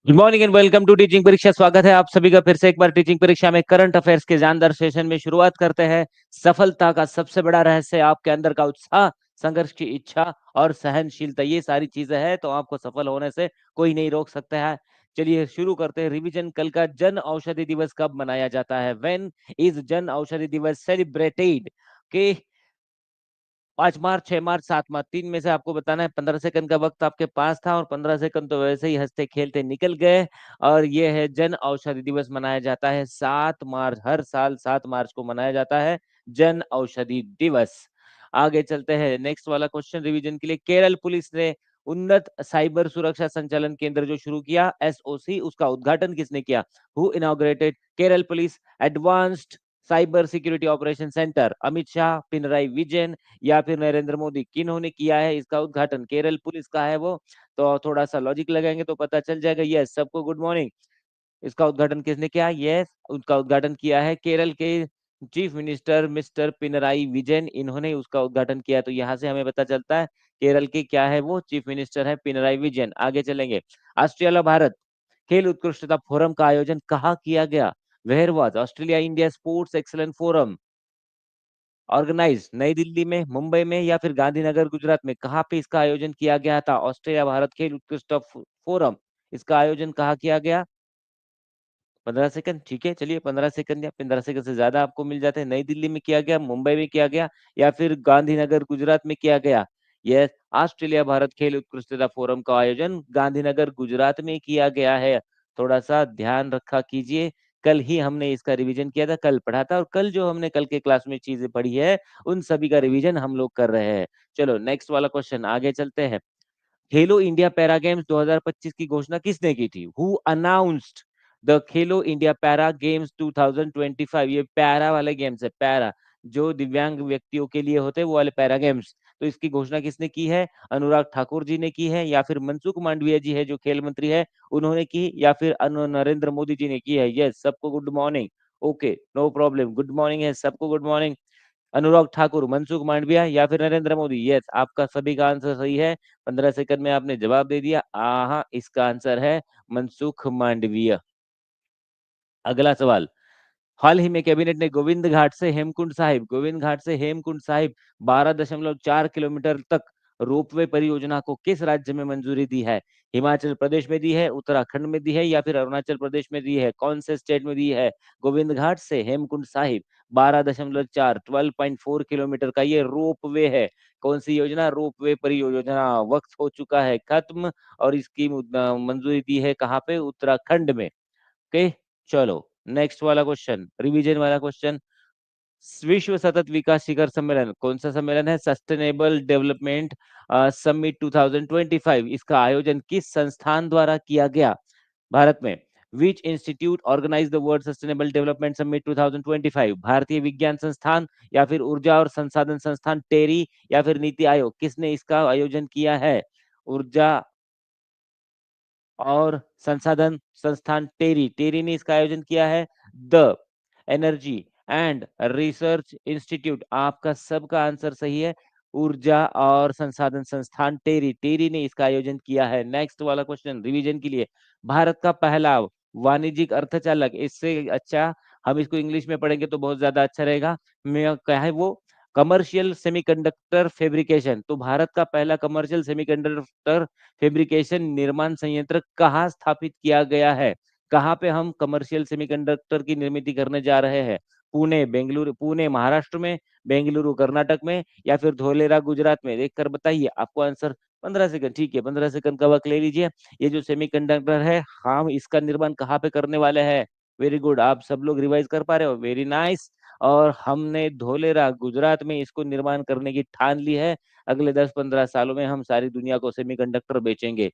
Good morning and welcome to teaching Pariksha. स्वागत है आप सभी का फिर से एक बार टीचिंग परीक्षा में। करंट अफेयर्स के जानदार सेशन में शुरुआत करते हैं। सफलता का सबसे बड़ा रहस्य आपके अंदर का उत्साह, संघर्ष की इच्छा और सहनशीलता। ये सारी चीजें हैं तो आपको सफल होने से कोई नहीं रोक सकता है। चलिए शुरू करते हैं रिवीजन। कल का जन औषधि दिवस कब मनाया जाता है? व्हेन इज जन औषधि दिवस सेलिब्रेटेड? के 5 मार्च, 6 मार्च, 7 मार्च, तीन में से आपको बताना है। 15 सेकंड का वक्त आपके पास था और 15 सेकंड तो वैसे ही हंसते खेलते निकल गए। और ये है जन औषधि दिवस मनाया जाता है 7 मार्च। हर साल 7 मार्च को मनाया जाता है जन औषधि दिवस। आगे चलते हैं नेक्स्ट वाला क्वेश्चन रिवीजन के लिए। केरल पुलिस ने उन्नत साइबर सुरक्षा संचालन केंद्र जो शुरू किया, एसओसी, उसका उद्घाटन किसने किया? Who inaugurated Kerala police advanced cyber security operation centre? Amit Shah, Pinarayi Vijayan या फिर नरेंद्र मोदी? किन्होंने किया है इसका उद्घाटन? केरल पुलिस का है वो। तो थोड़ा सा लॉजिक लगाएंगे तो पता चल जाएगा। यस, सबको गुड मॉर्निंग। इसका उद्घाटन किसने किया? यस, उसका उद्घाटन किया है केरल के chief minister mister Pinarayi Vijayan. इन्होंने उसका उद्घाटन किया। तो यहाँ से हमें पता चलता है केरल के क्या है, वो चीफ मिनिस्टर है पिनराई विजयन। आगे चलेंगे। ऑस्ट्रेलिया भारत खेल उत्कृष्टता फोरम का आयोजन कहाँ किया गया? Where was Australia India sports excellence forum organise? Nai Delhi में, मुंबई में या फिर गांधीनगर गुजरात में? कहाँ पे इसका आयोजन किया गया था? ऑस्ट्रेलिया भारत खेल उत्कृष्ट फोरम, इसका आयोजन कहाँ किया गया? 15 सेकंड, ठीक है। चलिए 15 सेकंड या 15 सेकंड से ज्यादा आपको मिल जाते हैं। नई दिल्ली में किया गया, मुंबई में किया गया या फिर गांधीनगर गुजरात में किया गया? यस, ऑस्ट्रेलिया भारत खेल उत्कृष्टता फोरम का आयोजन गांधीनगर गुजरात में किया गया है। थोड़ा सा ध्यान रखा कीजिए। कल ही हमने इसका रिवीजन किया था, कल पढ़ा था, और कल जो हमने कल के क्लास में चीजें पढ़ी है उन सभी का रिवीजन हम लोग कर रहे हैं। चलो नेक्स्ट वाला क्वेश्चन आगे चलते हैं। खेलो इंडिया पैरा गेम्स 2025 की घोषणा किसने की थी? Who announced the Khelo India para games 2025? ये पैरा वाले गेम्स है, पैरा जो दिव्यांग व्यक्तियों के लिए होते हैं वो वाले पैरा गेम्स। तो इसकी घोषणा किसने की है? अनुराग ठाकुर जी ने की है या फिर मनसुख मांडविया जी है जो खेल मंत्री है उन्होंने की, या फिर नरेंद्र मोदी जी ने की है? यस, सबको good morning. Okay, no problem, good morning है सबको, गुड मॉर्निंग। अनुराग ठाकुर, मनसुख मांडविया या फिर नरेंद्र मोदी? यस, आपका सभी का आंसर सही है। 15 सेकंड में आपने जवाब दे दिया। हाँ, इसका आंसर है मनसुख मांडविया। अगला सवाल। हाल ही में कैबिनेट ने गोविंद घाट से हेमकुंड साहिब 12.4 किलोमीटर तक रोपवे परियोजना को किस राज्य में मंजूरी दी है? हिमाचल प्रदेश में दी है, उत्तराखंड में दी है या फिर अरुणाचल प्रदेश में दी है? कौन से स्टेट में दी है? गोविंद घाट से हेमकुंड साहिब 12.4 किलोमीटर का ये रोपवे है। कौन सी योजना? रोपवे परियोजना। वक्त हो चुका है खत्म और इसकी मंजूरी दी है कहाँ पे? उत्तराखंड में। ओके, चलो नेक्स्ट वाला क्वेश्चन, रिवीजन वाला क्वेश्चन। विश्व सतत विकास शिखर सम्मेलन कौन सा सम्मेलन है? Sustainable development summit 2025। इसका आयोजन किस संस्थान द्वारा किया गया भारत में? Which institute organise the world sustainable development summit 2025? Bharatiya विज्ञान संस्थान या फिर ऊर्जा और संसाधन संस्थान टेरी या फिर नीति आयोग? किसने इसका आयोजन किया है? ऊर्जा और संसाधन संस्थान टेरी, टेरी ने इसका आयोजन किया है। The energy and research institute, आपका सबका आंसर सही है। ऊर्जा और संसाधन संस्थान टेरी, टेरी ने इसका आयोजन किया है। नेक्स्ट वाला क्वेश्चन रिवीजन के लिए। भारत का पहला वाणिज्यिक अर्धचालक, इससे अच्छा हम इसको इंग्लिश में पढ़ेंगे तो बहुत ज्यादा अच्छा रहेगा। मैं क्या है वो? Commercial semiconductor fabrication. तो भारत का पहला कमर्शियल सेमीकंडक्टर फैब्रिकेशन निर्माण संयंत्र कहाँ स्थापित किया गया है? कहाँ पे हम कमर्शियल सेमीकंडक्टर की निर्मित करने जा रहे हैं? पुणे, बेंगलुरु, पुणे महाराष्ट्र में, बेंगलुरु कर्नाटक में या फिर धोलेरा गुजरात में? देखकर बताइए आपको आंसर। 15 सेकंड, ठीक है, 15 सेकंड का वक्त ले लीजिए। ये जो सेमीकंडक्टर है, हम इसका निर्माण कहाँ पे करने वाले हैं? वेरी गुड, आप सब लोग रिवाइज कर पा रहे हो, वेरी नाइस। और हमने धोलेरा गुजरात में इसको निर्माण करने की ठान ली है। अगले 10-15 सालों में हम सारी दुनिया को सेमीकंडक्टर बेचेंगे।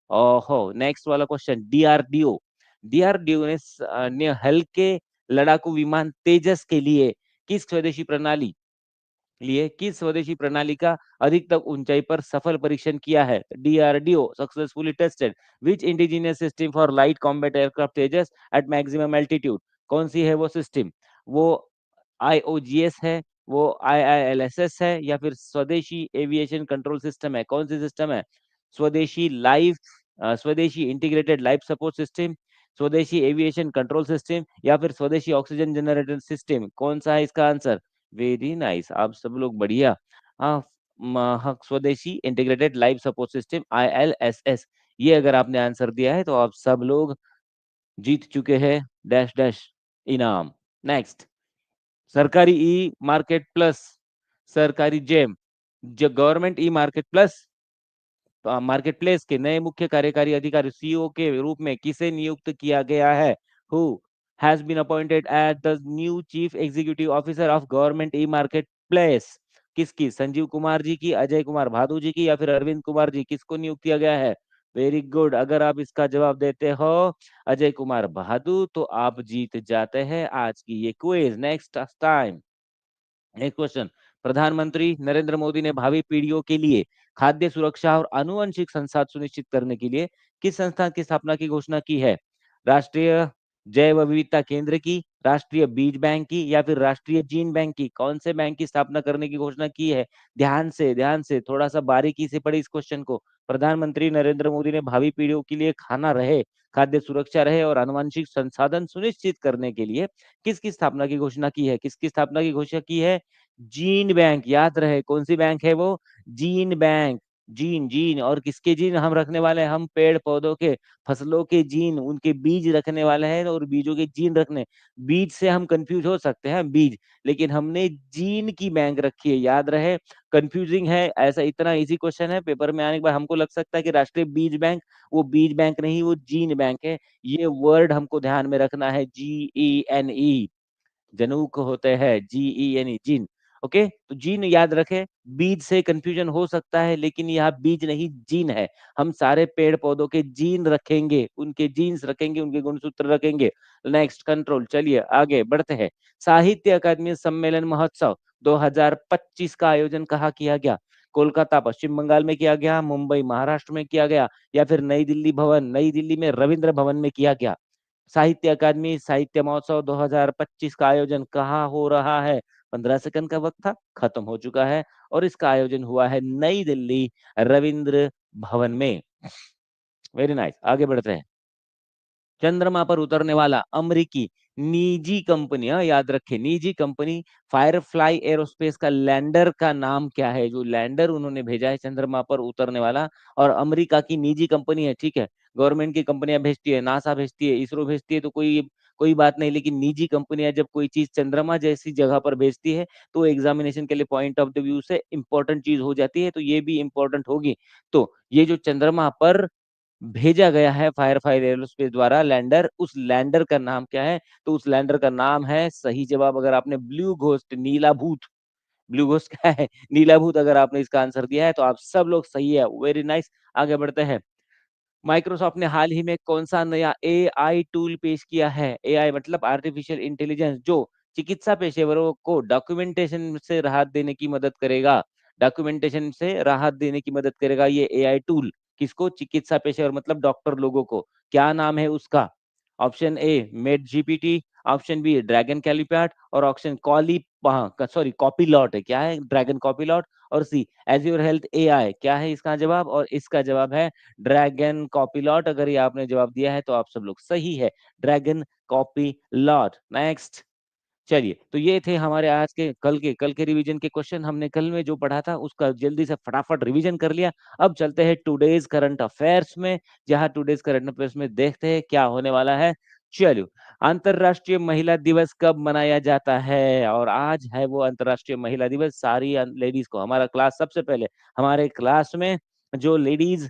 ओहो, नेक्स्ट वाला क्वेश्चन। डीआरडीओ, डीआरडीओ ने हल्के लड़ाकू विमान तेजस के लिए किस स्वदेशी प्रणाली का अधिकतम ऊंचाई पर सफल परीक्षण किया है? DRDO successfully tested which indigenous system for light combat aircraft Tejas at maximum altitude? कौन सी है वो सिस्टम? वो आईओजीएस है, वो आईआईएलएसएस है या फिर स्वदेशी एविएशन कंट्रोल सिस्टम है? कौन सी सिस्टम है? स्वदेशी लाइव स्वदेशी इंटीग्रेटेड लाइफ सपोर्ट सिस्टम, स्वदेशी एविएशन कंट्रोल सिस्टम, या फिर स्वदेशी ऑक्सीजन जनरेटर सिस्टम? कौन सा है इसका आंसर? वेरी नाइस, आप सब लोग बढ़िया। हाँ, स्वदेशी integrated life support system, ILSS, ये अगर आपने आंसर दिया है तो आप सब लोग जीत चुके हैं डैश डैश इनाम। नेक्स्ट, सरकारी ई मार्केट प्लस, सरकारी जेम, जो government e market plus market place के नए मुख्य कार्यकारी अधिकारी सीईओ के रूप में किसे नियुक्त किया गया है? Who has been appointed as the new chief executive officer of government e marketplace? किसकी? संजीव कुमार जी की, अजय कुमार भादु जी की, या फिर अरविंद कुमार जी? किसको नियुक्त किया गया है? वेरी गुड, अगर आप इसका जवाब देते हो अजय कुमार भादु तो आप जीत जाते हैं आज की ये quiz. Next time, next question, प्रधानमंत्री नरेंद्र मोदी ने भावी पीढ़ियों के लिए खाद्य सुरक्षा और आनुवंशिक संसाधन सुनिश्चित करने के लिए किस संस्थान की स्थापना की घोषणा की है? राष्ट्रीय जैव विविधता केंद्र की, राष्ट्रीय बीज बैंक की, या फिर राष्ट्रीय जीन बैंक की? कौन से बैंक की स्थापना करने की घोषणा की है? ध्यान से थोड़ा सा बारीकी से पढ़े इस क्वेश्चन को। प्रधानमंत्री नरेंद्र मोदी ने भावी पीढ़ियों के लिए खाना रहे, खाद्य सुरक्षा रहे और आनुवंशिक संसाधन सुनिश्चित करने के लिए किसकी स्थापना की घोषणा की है? किसकी स्थापना की घोषणा की है? जीन बैंक, याद रहे कौन सी बैंक है वो? Gene bank. जीन जीन, और किसके जीन हम रखने वाले हैं? हम पेड़ पौधों के, फसलों के जीन, उनके बीज रखने वाले हैं, और बीजों के जीन रखने। बीज से हम कंफ्यूज हो सकते हैं, बीज, लेकिन हमने जीन की बैंक रखी है, याद रहे। कंफ्यूजिंग है ऐसा, इतना इजी क्वेश्चन है, पेपर में आने के बाद हमको लग सकता है कि राष्ट्रीय बीज बैंक, वो बीज बैंक नहीं, वो जीन बैंक है। ये वर्ड हमको ध्यान में रखना है, GENE, जनुक होते हैं, GENE, जीन। ओके, तो जीन याद रखे। बीज से कंफ्यूजन हो सकता है, लेकिन यह बीज नहीं जीन है। हम सारे पेड़ पौधों के जीन रखेंगे, उनके जीन्स रखेंगे, उनके गुणसूत्र रखेंगे। नेक्स्ट कंट्रोल, चलिए आगे बढ़ते हैं। साहित्य अकादमी सम्मेलन महोत्सव 2025 का आयोजन कहाँ किया गया? कोलकाता पश्चिम बंगाल में किया गया, मुंबई महाराष्ट्र में किया गया, या फिर नई दिल्ली भवन, नई दिल्ली में रविंद्र भवन में किया गया? साहित्य अकादमी साहित्य महोत्सव 2025 का आयोजन कहाँ हो रहा है? 15 सेकंड का वक्त था, खत्म हो चुका है, और इसका आयोजन हुआ है नई दिल्ली रविंद्र भवन में। वेरी नाइस, आगे बढ़ते हैं। चंद्रमा पर उतरने वाला अमेरिकी निजी कंपनी, याद रखें, निजी कंपनी फायरफ्लाई एरोस्पेस का लैंडर का नाम क्या है? जो लैंडर उन्होंने भेजा है चंद्रमा पर उतरने वाला, और अमेरिका की निजी कंपनी है, ठीक है। गवर्नमेंट की कंपनियां भेजती है, नासा भेजती है, इसरो भेजती है, तो कोई कोई बात नहीं, लेकिन निजी कंपनियां जब कोई चीज चंद्रमा जैसी जगह पर भेजती है तो एग्जामिनेशन के लिए पॉइंट ऑफ द व्यू से इंपॉर्टेंट चीज हो जाती है, तो ये भी इंपॉर्टेंट होगी। तो ये जो चंद्रमा पर भेजा गया है फायरफाइट एरोस्पेस द्वारा लैंडर, उस लैंडर का नाम क्या है? तो उस लैंडर का नाम है, सही जवाब अगर आपने ब्लू घोस्ट, नीला भूत, ब्लू घोस्ट क्या है? नीला भूत, अगर आपने इसका आंसर दिया है तो आप सब लोग सही है। वेरी नाइस, आगे बढ़ते हैं। माइक्रोसॉफ्ट ने हाल ही में कौन सा नया एआई टूल पेश किया है? एआई मतलब आर्टिफिशियल इंटेलिजेंस, जो चिकित्सा पेशेवरों को डॉक्यूमेंटेशन से राहत देने की मदद करेगा। डॉक्यूमेंटेशन से राहत देने की मदद करेगा ये एआई टूल। किसको? चिकित्सा पेशेवर मतलब डॉक्टर लोगों को। क्या नाम है उसका? Option A Med GPT, option B Dragon Copilot, और ऑप्शन कॉली, सॉरी कॉपीलॉट है, क्या है? ड्रैगन कॉपीलॉट, और सी एज्योर हेल्थ एआई। क्या है इसका जवाब? और इसका जवाब है ड्रैगन कॉपीलॉट। अगर ये आपने जवाब दिया है तो आप सब लोग सही है, ड्रैगन कॉपीलॉट। नेक्स्ट, चलिए, तो ये थे हमारे आज के कल के रिवीजन के क्वेश्चन। हमने कल में जो पढ़ा था उसका जल्दी से फटाफट रिवीजन कर लिया। अब चलते हैं टुडेज करंट अफेयर्स में, जहां टुडेज करंट अफेयर्स में देखते हैं क्या होने वाला है। चलो, अंतरराष्ट्रीय महिला दिवस कब मनाया जाता है? और आज है वो अंतरराष्ट्रीय महिला दिवस। सारी लेडीज को हमारा क्लास, सबसे पहले हमारे क्लास में जो लेडीज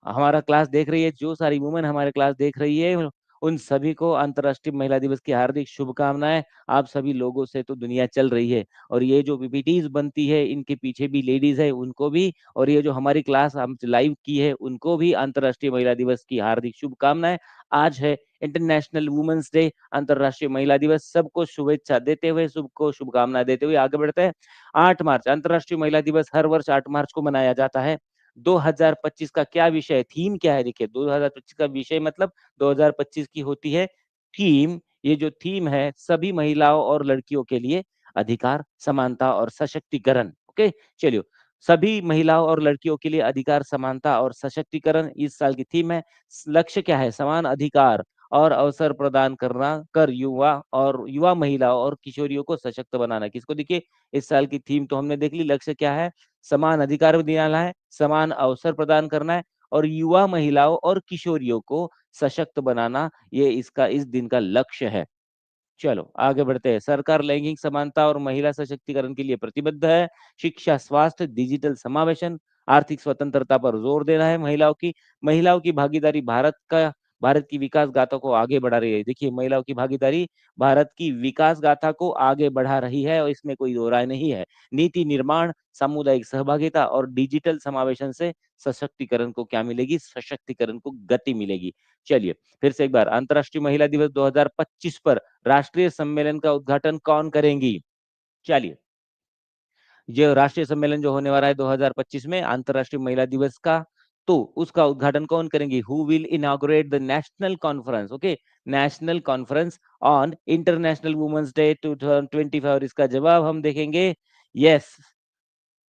हमारा क्लास देख रही है, जो सारी वुमेन हमारे क्लास देख रही है, उन सभी को अंतर्राष्ट्रीय महिला दिवस की हार्दिक शुभकामनाएं। आप सभी लोगों से तो दुनिया चल रही है, और ये जो पीपीटीज बनती है इनके पीछे भी लेडीज है, उनको भी, और ये जो हमारी क्लास हम लाइव की है उनको भी अंतर्राष्ट्रीय महिला दिवस की हार्दिक शुभकामनाएं। आज है इंटरनेशनल वुमेन्स डे, अंतर्राष्ट्रीय महिला दिवस। सबको शुभेच्छा देते हुए, सबको शुभकामनाएं देते हुए आगे बढ़ते हैं। 8 मार्च, अंतर्राष्ट्रीय महिला दिवस हर वर्ष 8 मार्च को मनाया जाता है। 2025 का क्या विषय है? थीम क्या है? देखिए, 2025 का विषय मतलब 2025 की होती है थीम। ये जो थीम है, सभी महिलाओं और लड़कियों के लिए अधिकार, समानता और सशक्तिकरण। ओके, चलिए, सभी महिलाओं और लड़कियों के लिए अधिकार, समानता और सशक्तिकरण इस साल की थीम है। लक्ष्य क्या है? समान अधिकार और अवसर प्रदान करना कर युवा महिलाओं और किशोरियों को सशक्त बनाना। किसको देखिए, इस साल की थीम तो हमने देख ली। लक्ष्य क्या है? समान अधिकार दिलाना है, समान अवसर प्रदान करना है और युवा महिलाओं और किशोरियों को सशक्त बनाना, ये इसका इस दिन का लक्ष्य है। चलो आगे बढ़ते हैं। सरकार लैंगिक समानता और महिला सशक्तिकरण के लिए प्रतिबद्ध है। शिक्षा, स्वास्थ्य, डिजिटल समावेशन, आर्थिक स्वतंत्रता पर जोर दे रहा है। महिलाओं की भागीदारी भारत की विकास गाथा को आगे बढ़ा रही है। देखिए, महिलाओं की भागीदारी भारत की विकास गाथा को आगे बढ़ा रही है और इसमें कोई दो राय नहीं है। नीति निर्माण, सामुदायिक सहभागिता और डिजिटल समावेशन से सशक्तिकरण को क्या मिलेगी? सशक्तिकरण को गति मिलेगी। चलिए फिर से एक बार, अंतर्राष्ट्रीय महिला दिवस 2025 पर राष्ट्रीय सम्मेलन का उद्घाटन कौन करेंगी? चलिए, जो राष्ट्रीय सम्मेलन जो होने वाला है 2025 में अंतर्राष्ट्रीय महिला दिवस का, तो उसका उद्घाटन कौन करेंगी? Who will inaugurate the national conference? Okay, national conference on international women's day 2025। और इसका जवाब हम देखेंगे, यस,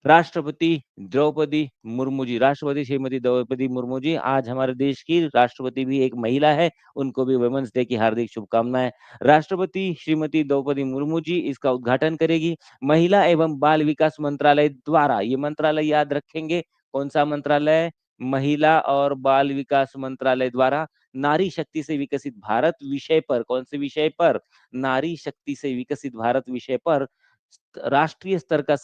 राष्ट्रपति द्रौपदी मुर्मू जी। राष्ट्रपति श्रीमती द्रौपदी मुर्मू जी, आज हमारे देश की राष्ट्रपति भी एक महिला है, उनको भी वुमेन्स डे की हार्दिक शुभकामनाएं। राष्ट्रपति श्रीमती द्रौपदी मुर्मू जी इसका उद्घाटन करेगी। महिला एवं बाल विकास मंत्रालय द्वारा, ये मंत्रालय याद रखेंगे, कौन सा मंत्रालय? महिला और बाल विकास मंत्रालय द्वारा नारी शक्ति से विकसित भारत विषय पर, कौन से विषय पर? नारी शक्ति से विकसित भारत विषय पर राष्ट्रीय स्तर का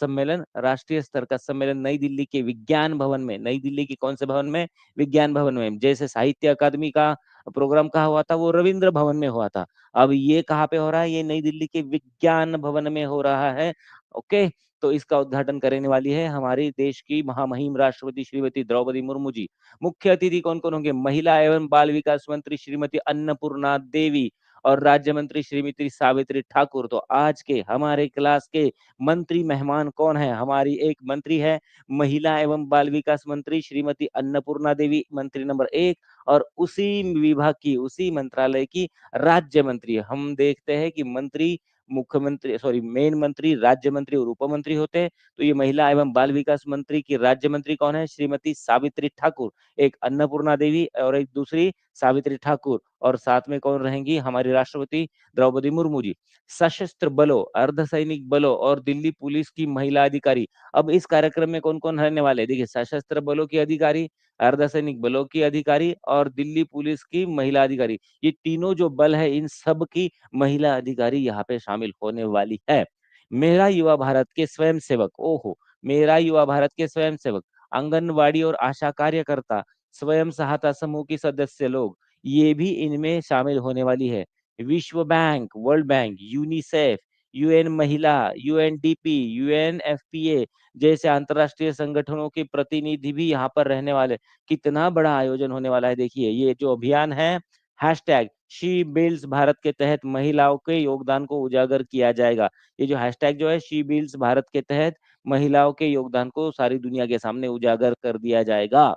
सम्मेलन नई दिल्ली के विज्ञान भवन में, नई दिल्ली की कौन से भवन में? विज्ञान भवन में। जैसे साहित्य अकादमी का प्रोग्राम कहाँ हुआ था? वो रविंद्र भवन में हुआ था। अब ये कहाँ पे हो रहा है? ये नई दिल्ली के विज्ञान भवन में हो रहा है। ओके, तो इसका उद्घाटन करने वाली है हमारी देश की महामहिम राष्ट्रपति श्रीमती द्रौपदी मुर्मू जी। मुख्य अतिथि कौन कौन होंगे? महिला एवं बाल विकास मंत्री श्रीमती अन्नपूर्णा देवी और राज्य मंत्री श्रीमती सावित्री ठाकुर। तो आज के हमारे क्लास के मंत्री मेहमान कौन है? हमारी एक मंत्री है, महिला एवं बाल विकास मंत्री श्रीमती अन्नपूर्णा देवी, मंत्री नंबर 1। और उसी विभाग की, उसी मंत्रालय की राज्य मंत्री, हम देखते हैं कि मंत्री मुख्यमंत्री, सॉरी, मेन मंत्री, राज्य मंत्री और उप मंत्री होते हैं। तो ये महिला एवं बाल विकास मंत्री की राज्य मंत्री कौन है? श्रीमती सावित्री ठाकुर। एक अन्नपूर्णा देवी और एक दूसरी सावित्री ठाकुर, और साथ में कौन रहेंगी? हमारी राष्ट्रपति द्रौपदी मुर्मू जी। सशस्त्र बलों, अर्धसैनिक बलों और दिल्ली पुलिस की महिला अधिकारी। अब इस कार्यक्रम में कौन-कौन रहने वाले हैं? देखिए, सशस्त्र बलों की अधिकारी, अर्धसैनिक बलों की अधिकारी और दिल्ली पुलिस की महिला अधिकारी। ये तीनों जो बल है, इन सब की महिला अधिकारी यहाँ पे शामिल होने वाली है। मेरा युवा भारत के स्वयंसेवक, ओहो! मेरा युवा भारत के स्वयंसेवक, आंगनवाड़ी और आशा कार्यकर्ता, स्वयं सहायता समूह की सदस्य लोग, ये भी इनमें शामिल होने वाली है। विश्व bank, world bank, UNICEF, UN महिला, यूएनडीपी, यूएनएफपीए जैसे अंतर्राष्ट्रीय संगठनों के प्रतिनिधि भी यहाँ पर रहने वाले। कितना बड़ा आयोजन होने वाला है देखिए। ये जो अभियान है, हैशटैग शी बिल्ड्स भारत के तहत महिलाओं के योगदान को उजागर किया जाएगा। ये जो हैशटैग जो है, शी बिल्ड्स भारत के तहत महिलाओं के योगदान को सारी दुनिया के सामने उजागर कर दिया जाएगा।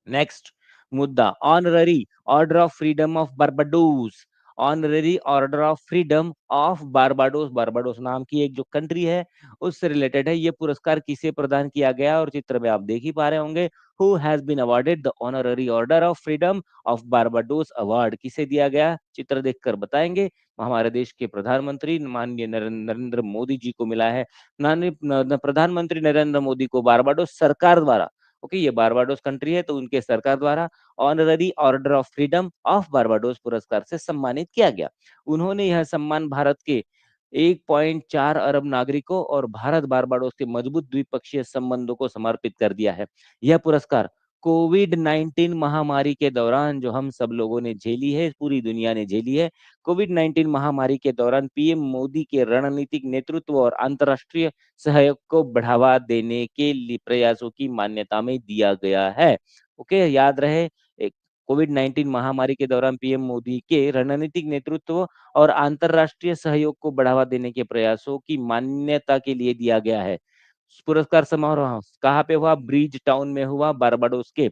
नेक्स्ट मुद्दा, honorary order of freedom of Barbados. Honorary order of freedom of Barbados, Barbados नाम की एक जो कंट्री है, उससे रिलेटेड है। ये पुरस्कार किसे प्रदान किया गया? और चित्र में आप देख ही पा रहे होंगे, who has been awarded the honorary order of freedom of Barbados award, किसे दिया गया? चित्र देखकर बताएंगे। हमारे देश के प्रधानमंत्री माननीय नरेंद्र मोदी जी को मिला है। प्रधानमंत्री नरेंद्र मोदी को बारबाडोस सरकार द्वारा, ओके, ये बारबाडोस कंट्री है, तो उनके सरकार द्वारा honorary order of freedom of Barbados पुरस्कार से सम्मानित किया गया। उन्होंने यह सम्मान भारत के 1.4 अरब नागरिकों और भारत बारबाडोस के मजबूत द्विपक्षीय संबंधों को समर्पित कर दिया है। यह पुरस्कार कोविड-19 महामारी के दौरान जो हम सब लोगों ने झेली है, पूरी दुनिया ने झेली है, कोविड-19 महामारी के दौरान पीएम मोदी के रणनीतिक नेतृत्व और अंतर्राष्ट्रीय सहयोग को बढ़ावा देने के लिए प्रयासों की मान्यता में दिया गया है। ओके, याद रहे, कोविड-19 महामारी के दौरान पीएम मोदी के रणनीतिक नेतृत्व और अंतर्राष्ट्रीय सहयोग को बढ़ावा देने के प्रयासों की मान्यता के लिए दिया गया है। पुरस्कार समारोह कहाँ पे हुआ? ब्रिज टाउन में हुआ, बारबाडोस के।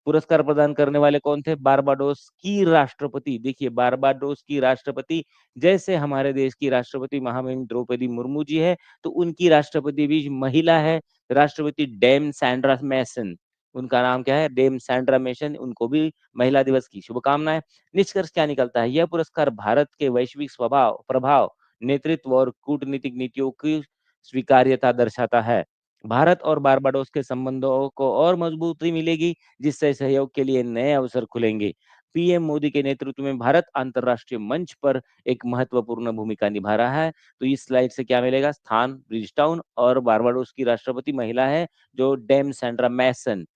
पुरस्कार प्रदान करने वाले कौन थे? बारबाडोस की राष्ट्रपति। देखिए, बारबाडोस की राष्ट्रपति जैसे हमारे देश की राष्ट्रपति महामहिम द्रौपदी मुर्मू जी है, तो उनकी राष्ट्रपति भी महिला है, राष्ट्रपति डेम सैंड्रा मैसन। उनका नाम क्या है? डेम सैंड्रा मैसन, उनको भी महिला दिवस की शुभकामनाएँ। निष्कर्ष क्या निकलता है? यह पुरस्कार भारत के वैश्विक स्वभाव प्रभाव, नेतृत्व और कूटनीतिक नीतियों की स्वीकार्यता दर्शाता है। भारत और बारबाडोस के संबंधों को और मजबूती मिलेगी, जिससे सहयोग के लिए नए अवसर खुलेंगे। पीएम मोदी के नेतृत्व में भारत अंतर्राष्ट्रीय मंच पर एक महत्वपूर्ण भूमिका निभा रहा है। तो इस स्लाइड से क्या मिलेगा? स्थान ब्रिजटाउन और बारबाडोस की राष्ट्रपति महिला है, जो डेम सैंड्रा मैसन।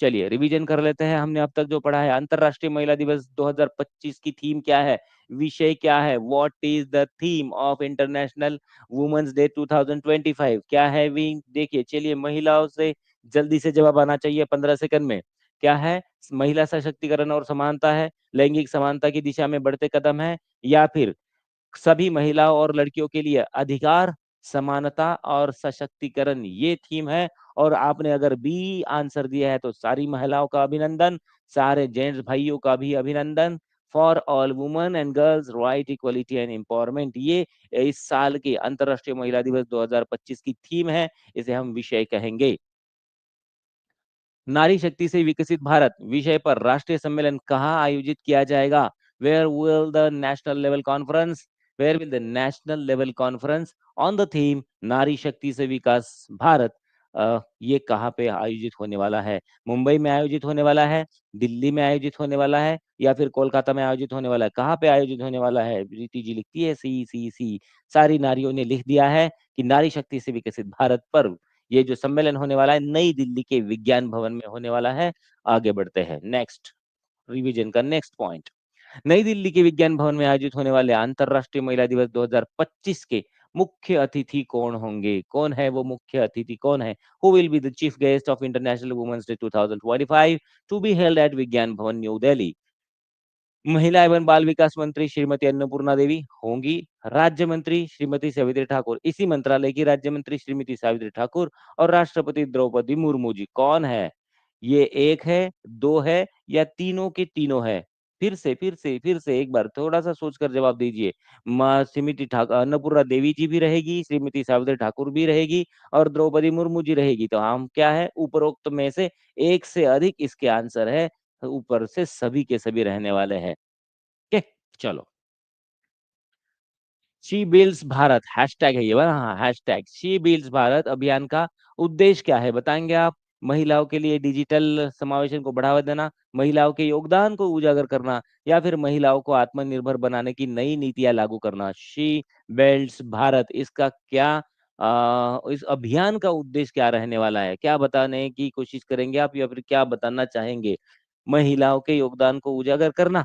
चलिए रिवीजन कर लेते हैं हमने अब तक जो पढ़ा है। अंतर्राष्ट्रीय महिला दिवस 2025 की थीम क्या है? विषय क्या है? What is the theme of international women's day 2025? क्या है वी? देखिए, चलिए महिलाओं से जल्दी से जवाब आना चाहिए 15 सेकंड में। क्या है? महिला सशक्तिकरण और समानता है, लैंगिक समानता की दिशा में बढ़ते कदम है, या फिर सभी महिलाओं और लड़कियों के लिए अधिकार, समानता और सशक्तिकरण, ये थीम है। और आपने अगर बी आंसर दिया है तो सारी महिलाओं का अभिनंदन, सारे जेंट्स भाइयों का भी अभिनंदन। For all women and girls right equality and empowerment, ये इस साल के अंतर्राष्ट्रीय महिला दिवस 2025 की थीम है, इसे हम विषय कहेंगे। नारी शक्ति से विकसित भारत विषय पर राष्ट्रीय सम्मेलन कहाँ आयोजित किया जाएगा? Where will the national level conference where will the national level conference on the theme Nari Shakti से विकास भारत, ये कहाँ पे आयोजित होने वाला है? मुंबई में आयोजित होने वाला है, दिल्ली में आयोजित होने वाला है, या फिर कोलकाता में आयोजित होने वाला है? कहाँ पे आयोजित होने वाला है? प्रीति जी लिखती है सी सी सी। सारी नारियों ने लिख दिया है कि नारी शक्ति से विकसित भारत पर्व, ये जो सम्मेलन होने वाला है नई दिल्ली के विज्ञान भवन में होने वाला है। आगे बढ़ते हैं नेक्स्ट, रिवीजन का नेक्स्ट पॉइंट। नई दिल्ली के विज्ञान भवन में आयोजित होने वाले अंतर्राष्ट्रीय महिला दिवस 2025 के मुख्य अतिथि कौन होंगे? कौन है वो मुख्य अतिथि? कौन है? Who will be the chief guest of international women's day 2025 to be held at Vigyan Bhavan new Delhi? महिला एवं बाल विकास मंत्री श्रीमती अन्नपूर्णा देवी होंगी, राज्य मंत्री श्रीमती सावित्री ठाकुर, इसी मंत्रालय की राज्य मंत्री श्रीमती सावित्री ठाकुर, और राष्ट्रपति द्रौपदी मुर्मू जी। कौन है? ये 1 है, 2 है, या तीनों के तीनों है? फिर से एक बार थोड़ा-सा सोचकर जवाब दीजिए। माँ श्रीमती अन्नपूर्णा देवी जी भी रहेगी, श्रीमती सावित्री ठाकुर भी रहेगी और द्रौपदी मुर्मू जी रहेगी। तो हम क्या है, उपरोक्त में से एक से अधिक इसके आंसर है, ऊपर से सभी के सभी रहने वाले हैं। ओके, चलो। शी बिल्ड्स भारत हैशटैग है ये वाला, हाँ, हैशटैग शी बिल्ड्स भारत अभियान का उद्देश्य क्या है बताएँगे आप? महिलाओं के लिए डिजिटल समावेशन को बढ़ावा देना, महिलाओं के योगदान को उजागर करना, या फिर महिलाओं को आत्मनिर्भर बनाने की नई नीतियाँ लागू करना। शी बिल्ड्स भारत, इसका क्या इस अभियान का उद्देश्य क्या रहने वाला है? क्या बताने की कोशिश करेंगे आप, या फिर क्या बताना चाहेंगे? महिलाओं के योगदान को उजागर करना?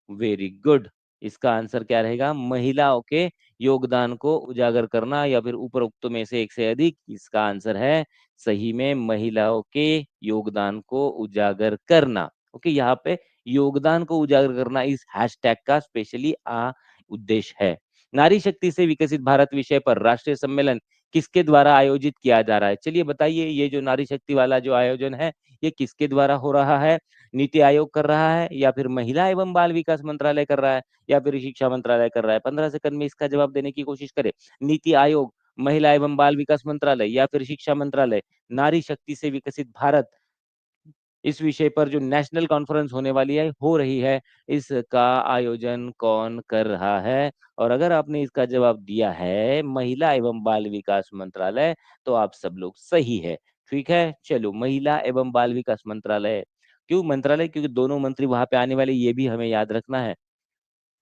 Very good. इसका आंसर क्या रहेगा? महिलाओं के योगदान को उजागर करना, या फिर उपरोक्त में से एक से अधिक? इसका आंसर है सही में महिलाओं के योगदान को उजागर करना। ओके, यहाँ पे योगदान को उजागर करना इस हैशटैग का स्पेशली उद्देश्य है। नारी शक्ति से विकसित भारत विषय पर राष्ट्रीय सम्मेलन किसके द्वारा आयोजित किया जा रहा है? चलिए बताइए, ये जो नारी शक्ति वाला जो आयोजन है, ये किसके द्वारा हो रहा है? नीति आयोग कर रहा है, या फिर महिला एवं बाल विकास मंत्रालय कर रहा है, या फिर शिक्षा मंत्रालय कर रहा है? 15 सेकंड में इसका जवाब देने की कोशिश करें। नीति आयोग, महिला एवं बाल विकास मंत्रालय, या फिर शिक्षा मंत्रालय? नारी शक्ति से विकसित भारत, इस विषय पर जो नेशनल कॉन्फ्रेंस होने वाली है, हो रही है, इसका आयोजन कौन कर रहा है? और अगर आपने इसका जवाब दिया है महिला एवं बाल विकास मंत्रालय, तो आप सब लोग सही है। ठीक है? चलो, महिला एवं बाल विकास मंत्रालय, क्यों मंत्रालय? क्योंकि दोनों मंत्री वहाँ पे आने वाले, ये भी हमें याद रखना है।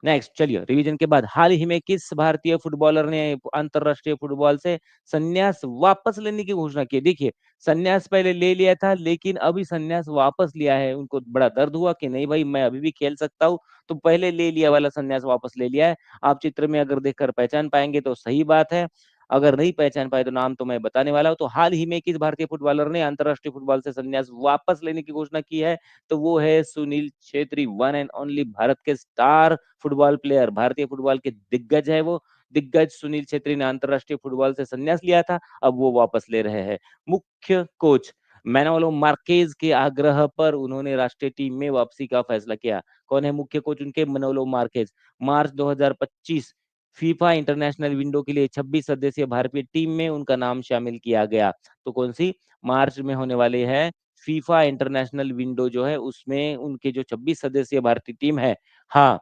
नेक्स्ट, चलिए रिवीजन के बाद हाल ही में किस भारतीय फुटबॉलर ने अंतरराष्ट्रीय फुटबॉल से संन्यास वापस लेने की घोषणा की है? देखिए, संन्यास पहले ले लिया था, लेकिन अभी संन्यास वापस लिया है। उनको बड़ा दर्द हुआ कि नहीं भाई, मैं अभी भी खेल सकता हूँ, तो पहले ले लिया वाला संन्यास वापस ले लिया है। आप चित्र में अगर देखकर पहचान पाएंगे तो सही बात है, अगर नहीं पहचान पाए तो नाम तो मैं बताने वाला हूँ। तो हाल ही में किस भारतीय फुटबॉलर ने अंतरराष्ट्रीय फुटबॉल से संन्यास वापस लेने की घोषणा की है? तो वो है Sunil Chhetri, one and only Bharat के स्टार फुटबॉल प्लेयर, भारतीय फुटबॉल के दिग्गज है वो। दिग्गज सुनील छेत्री ने अंतरराष्ट्रीय फुटबॉल से संन्यास लिया था, अब वो वापस ले रहे हैं। मुख्य कोच, मैनुएल मार्केज के आग्रह पर उन्होंने राष्ट्रीय टीम में वापसी का फैसला किया। कौन है मुख्य कोच उनके? Manuel Marquez. मार्च 2025 फीफा इंटरनेशनल विंडो के लिए 26 सदस्यीय भारतीय टीम में उनका नाम शामिल किया गया। तो कौन सी? मार्च में होने वाले है फीफा इंटरनेशनल विंडो जो है उसमें उनके जो 26 सदस्यीय भारतीय टीम है, हाँ,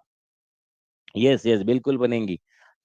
यस यस बिल्कुल बनेंगी।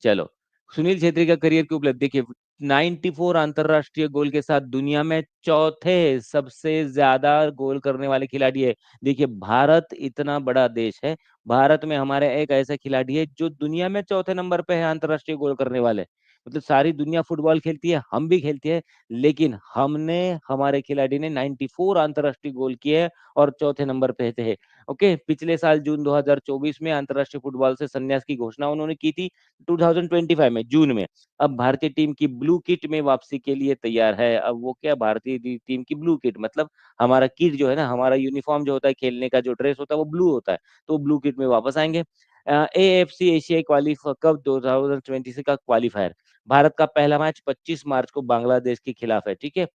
चलो, सुनील छेत्री का करियर की उपलब्धि देखिए, 94 अंतरराष्ट्रीय गोल के साथ दुनिया में चौथे सबसे ज्यादा गोल करने वाले खिलाड़ी है। देखिए, भारत इतना बड़ा देश है, भारत में हमारे एक ऐसा खिलाड़ी है जो दुनिया में चौथे नंबर पे है अंतरराष्ट्रीय गोल करने वाले। मतलब सारी दुनिया फुटबॉल खेलती है, हम भी खेलते हैं, लेकिन हमने हमारे खिलाड़ी ने 94 अंतरराष्ट्रीय गोल किए हैं और चौथे नंबर पे थे। ओके, पिछले साल जून 2024 में अंतरराष्ट्रीय फुटबॉल से संन्यास की घोषणा उन्होंने की थी, 2025 में जून में। अब भारतीय टीम की ब्लू किट में वापसी के लिए तैयार है। अब वो क्या, भारतीय टीम की ब्लू किट मतलब हमारा किट जो है ना, हमारा यूनिफॉर्म जो होता है, खेलने का जो ड्रेस होता है वो ब्लू होता है, तो ब्लू किट में वापस आएंगे। एएफसी एशियाई क्वालिफायर कप 2026 का क्वालिफायर, भारत का पहला मैच 25 मार्च को बांग्लादेश के खिलाफ है, ठीक है।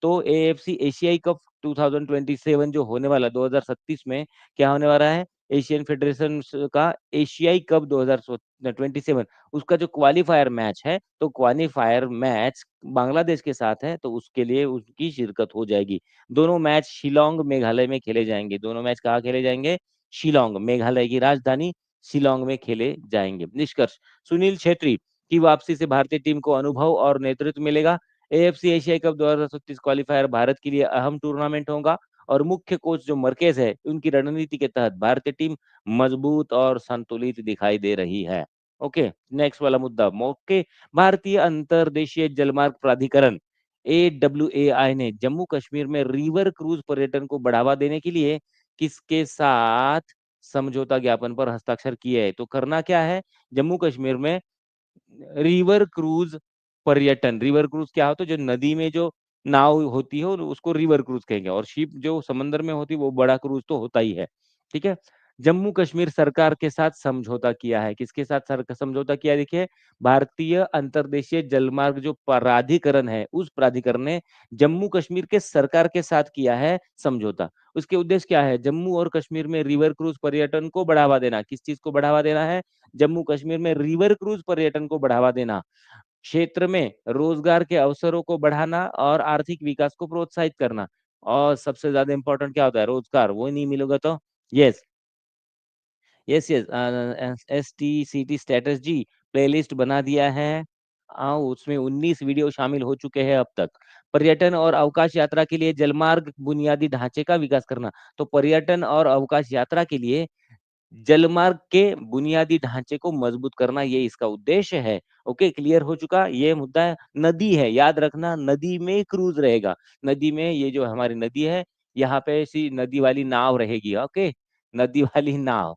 तो एएफसी एशियाई कप 2027 जो होने वाला 2037 में क्या होने वाला है, एशियन फेडरेशन का एशियाई कप 2027, उसका जो क्वालिफायर मैच है, तो क्वालिफायर मैच बांग्लादेश के साथ है, तो उसके लिए उसकी शिरकत हो जाएगी। दोनों मैच शिलोंग मेघालय में खेले जाएंगे। दोनों मैच कहाँ खेले जाएंगे? शिलोंग, मेघालय की राजधानी शिलोंग में खेले जाएंगे। निष्कर्ष, सुनील छेत्री की वापसी से भारतीय टीम को अनुभव और नेतृत्व मिलेगा। AFC Asia cup 2037 qualifier Bharat के लिए अहम टूर्नामेंट होगा और मुख्य कोच जो मर्केज है, उनकी रणनीति के तहत भारतीय टीम मजबूत और संतुलित दिखाई दे रही है। ओके, नेक्स्ट वाला मुद्दा, मौके, भारतीय अंतर्देशीय जलमार्ग प्राधिकरण AWAI ने जम्मू कश्मीर में रिवर क्रूज पर्यटन को बढ़ावा देने के लिए किसके साथ समझौता ज्ञापन पर हस्ताक्षर किए है? तो करना क्या है, जम्मू कश्मीर में रिवर क्रूज पर्यटन, रिवर क्रूज क्या होता है, जो नदी में जो नाव होती है और उसको रिवर क्रूज कहेंगे, और शिप जो समंदर में होती है वो बड़ा क्रूज तो होता ही है, ठीक है। जम्मू कश्मीर सरकार के साथ समझौता किया है, किसके साथ समझौता किया है? देखिए, भारतीय अंतर्देशीय जलमार्ग जो प्राधिकरण है, उस प्राधिकरण ने जम्मू कश्मीर के सरकार के साथ किया है समझौता। उसके उद्देश्य क्या है? जम्मू और कश्मीर में रिवर क्रूज पर्यटन को बढ़ावा देना। किस चीज को बढ़ावा देना है? जम्मू कश्मीर में रिवर क्रूज पर्यटन को बढ़ावा देना, क्षेत्र में रोजगार के अवसरों को बढ़ाना और आर्थिक विकास को प्रोत्साहित करना। और सबसे ज्यादा इंपॉर्टेंट क्या होता है? रोजगार, वो नहीं मिलेगा तो yes yes yes STCT strategy playlist बना दिया है। उसमें 19 वीडियो शामिल हो चुके हैं अब तक। पर्यटन और अवकाश यात्रा के लिए जलमार्ग बुनियादी ढांचे का विकास करना। तो पर्यटन और अवकाश यात्रा के लिए जलमार्ग के बुनियादी ढांचे को मजबूत करना, ये इसका उद्देश्य है। ओके, क्लियर हो चुका ये मुद्दा है। नदी है, याद रखना, नदी में क्रूज रहेगा। नदी में ये जो हमारी नदी है, यहाँ पे ऐसी नदी वाली नाव रहेगी। ओके, नदी वाली नाव,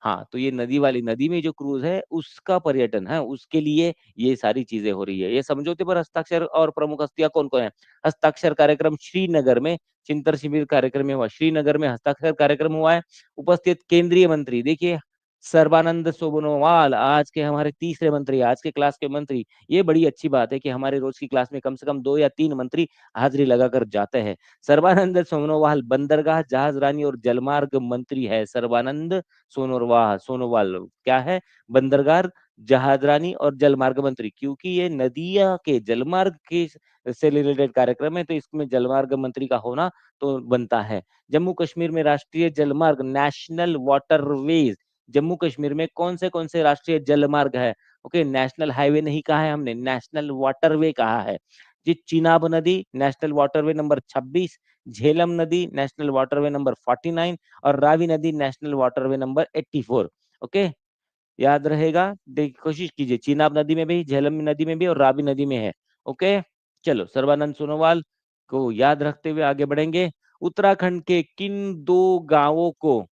हाँ, तो ये नदी वाली, नदी में जो क्रूज है उसका पर्यटन है, उसके लिए ये सारी चीजें हो रही है। ये समझौते पर हस्ताक्षर और प्रमुख हस्तियां कौन कौन है? हस्ताक्षर कार्यक्रम श्रीनगर में, चिंतन शिविर कार्यक्रम में हुआ, श्रीनगर में हस्ताक्षर कार्यक्रम हुआ है। उपस्थित केंद्रीय मंत्री देखिए, सर्बानंद सोनोवाल, आज के हमारे तीसरे मंत्री, आज के क्लास के मंत्री। ये बड़ी अच्छी बात है कि हमारे रोज की क्लास में कम से कम 2 या 3 मंत्री हाजिरी लगाकर जाते हैं। सर्बानंद सोनोवाल बंदरगाह, जहाजरानी और जलमार्ग मंत्री है। सर्बानंद सोनोवाल, सोनोवाल क्या है? बंदरगाह, जहाजरानी और जलमार्ग मंत्री। क्योंकि ये नदिया के जलमार्ग के से रिलेटेड कार्यक्रम है, तो इसमें जलमार्ग मंत्री का होना तो बनता है। जम्मू कश्मीर में राष्ट्रीय जलमार्ग, नेशनल वाटरवेज, जम्मू कश्मीर में कौन से राष्ट्रीय जलमार्ग है? ओके, नेशनल हाईवे नहीं कहा है हमने, नेशनल वाटरवे कहा है। जी, चिनाब नदी नेशनल वाटरवे नंबर 26, झेलम नदी नेशनल वाटरवे नंबर 49 और रावी नदी नेशनल वाटरवे नंबर 84। ओके, याद रहेगा, देख कोशिश कीजिए, चिनाब नदी में भी, झेलम नदी में भी और रावी नदी में है। ओके, चलो, सर्बानंद सोनोवाल को याद रखते हुए आगे बढ़ेंगे। उत्तराखंड के किन दो गांवों को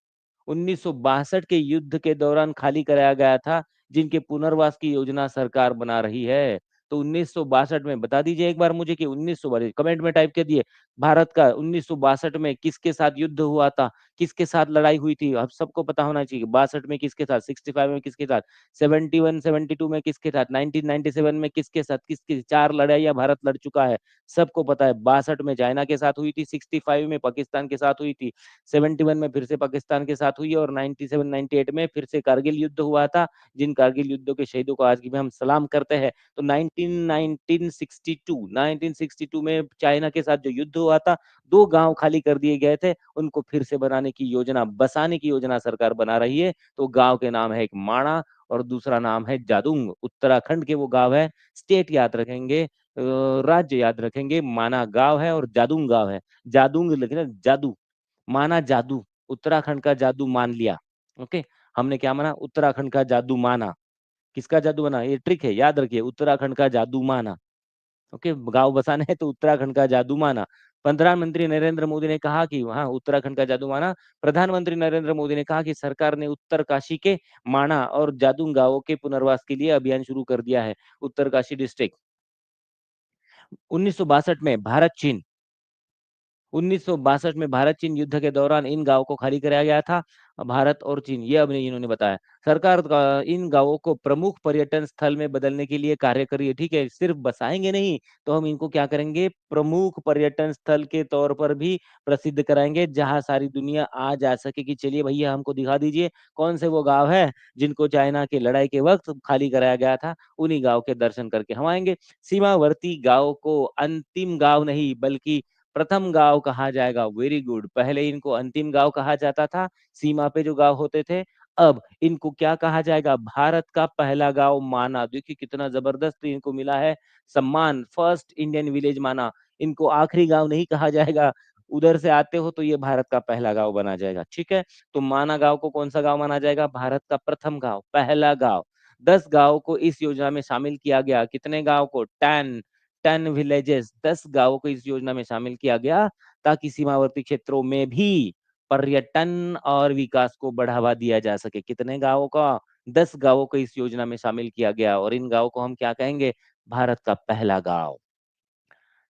1962 के युद्ध के दौरान खाली कराया गया था, जिनके पुनर्वास की योजना सरकार बना रही है? तो 1962 में बता दीजिए एक बार मुझे कि 1962, कमेंट में टाइप कर दिए, भारत का 1962 में किसके साथ युद्ध हुआ था? किसके साथ लड़ाई हुई थी, अब सबको पता होना चाहिए। 62 में किसके साथ, 65 में किसके साथ, 71 72 में किसके साथ, 1997 में किसके साथ, किसकी 4 लड़ाइयाँ भारत लड़ चुका है, सबको पता है। 62 में चाइना के साथ हुई थी, 65 में पाकिस्तान के साथ हुई थी, 71 में फिर से पाकिस्तान के साथ हुई, और 97 98 में फिर से कारगिल युद्ध हुआ था, जिन कारगिल युद्धों के शहीदों को आज भी हम सलाम करते हैं। तो 1962 में चाइना के साथ जो युद्ध हुआ था, 2 गांव खाली कर दिए गए थे, उनको फिर से बनाने की योजना, बसाने की योजना सरकार बना रही है। तो गांव के नाम है एक माणा और दूसरा नाम है जादूंग। उत्तराखंड के वो गांव है, स्टेट याद रखेंगे, राज्य याद रखेंगे। माना गांव है और जादूंग गांव है। जादूंग लिखना, जादू, माना जादू, उत्तराखंड का जादू मान लिया। ओके, हमने क्या माना, उत्तराखंड का जादू माना। किसका जादू माना, ये ट्रिक है, याद रखिए, उत्तराखंड का जादू माना। ओके, गांव बसाने है तो उत्तराखंड का जादू माना। प्रधानमंत्री नरेंद्र मोदी ने कहा कि वहां उत्तराखंड का जादू माना। प्रधानमंत्री नरेंद्र मोदी ने कहा कि सरकार ने उत्तरकाशी के माणा और जादू गांवों के पुनर्वास के लिए अभियान शुरू कर दिया है। उत्तरकाशी डिस्ट्रिक्ट। 1962 में भारत चीन 1962 में भारत चीन युद्ध के दौरान इन गांवों को खाली कराया गया था। भारत और चीन, ये अब इन्होंने बताया। सरकार इन गांवों को प्रमुख पर्यटन स्थल में बदलने के लिए कार्य कर रही है। ठीक है, सिर्फ बसाएंगे नहीं, तो हम इनको क्या करेंगे, प्रमुख पर्यटन स्थल के तौर पर भी प्रसिद्ध कराएंगे, जहां सारी दुनिया आ जा सके कि चलिए भैया हमको दिखा दीजिए कौन से वो गांव है जिनको चाइना की लड़ाई के वक्त खाली कराया गया था, उन्हीं गांव के दर्शन करके हम आएंगे। सीमावर्ती गांव को अंतिम गांव नहीं बल्कि प्रथम गांव कहा जाएगा। वेरी गुड, पहले इनको अंतिम गांव कहा जाता था, सीमा पे जो गांव होते थे। अब इनको क्या कहा जाएगा, भारत का पहला गांव माना। देखिए कितना जबरदस्त इनको मिला है सम्मान, फर्स्ट इंडियन विलेज माना। इनको आखिरी गांव नहीं कहा जाएगा, उधर से आते हो तो ये भारत का पहला गांव बना जाएगा। ठीक है, तो माना गांव को कौन सा गांव माना जाएगा, भारत का प्रथम गांव, पहला गांव। 10 गांव को इस योजना में शामिल किया गया। कितने गांव को, 10 विलेजेस, 10 गांवों को इस योजना में शामिल किया गया, ताकि सीमावर्ती क्षेत्रों में भी पर्यटन और विकास को बढ़ावा दिया जा सके। कितने गांवों का, 10 गांवों को इस योजना में शामिल किया गया, और इन गांवों को हम क्या कहेंगे, भारत का पहला गांव।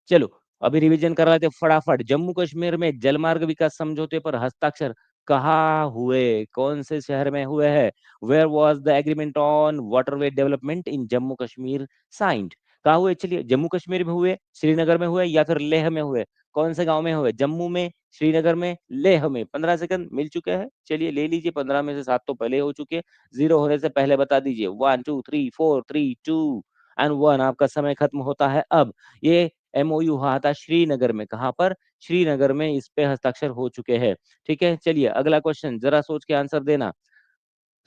चलो अभी रिवीजन करा लेते फटाफट। जम्मू कश्मीर में जलमार्ग विकास समझौते पर हस्ताक्षर कहाँ हुए, कौन से शहर में हुए हैं, where was the agreement on waterway development in Jammu Kashmir signed. कहाँ हुए, चलिए, जम्मू कश्मीर में हुए, श्रीनगर में हुए, या फिर लेह में हुए। कौन से गांव में हुए, जम्मू में, श्रीनगर में, लेह में। 15 सेकंड मिल चुके हैं, चलिए ले लीजिए। 15 में से 7 तो पहले हो चुके हैं, 0 होने से पहले बता दीजिए। 1 2 3 4 3 2 एंड 1, आपका समय खत्म होता है अब। ये एमओयू हुआ था श्रीनगर में, कहां पर, श्रीनगर में इस पे हस्ताक्षर हो चुके हैं। ठीक है, चलिए अगला क्वेश्चन जरा सोच के आंसर देना।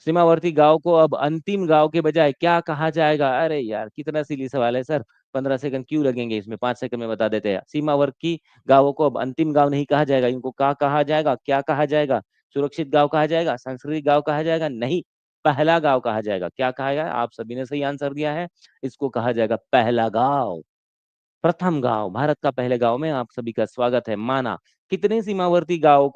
सीमावर्ती गांव को अब अंतिम गांव के बजाय क्या कहा जाएगा। अरे यार कितना सिली सवाल है सर, 15 सेकंड क्यों लगेंगे इसमें, 5 सेकंड में बता देते हैं। सीमावर्ती गांवों को अब अंतिम गांव नहीं कहा जाएगा, इनको क्या कहा जाएगा, क्या कहा जाएगा, सुरक्षित गांव कहा जाएगा, सांस्कृतिक गांव कहा जाएगा, नहीं, पहला गांव कहा जाएगा। क्या कहा जाएगा, आप सभी ने सही आंसर दिया है, इसको कहा जाएगा पहला गांव, प्रथम गांव। भारत का पहले गांव में आप सभी का स्वागत है। माना, कितने सीमावर्ती गांव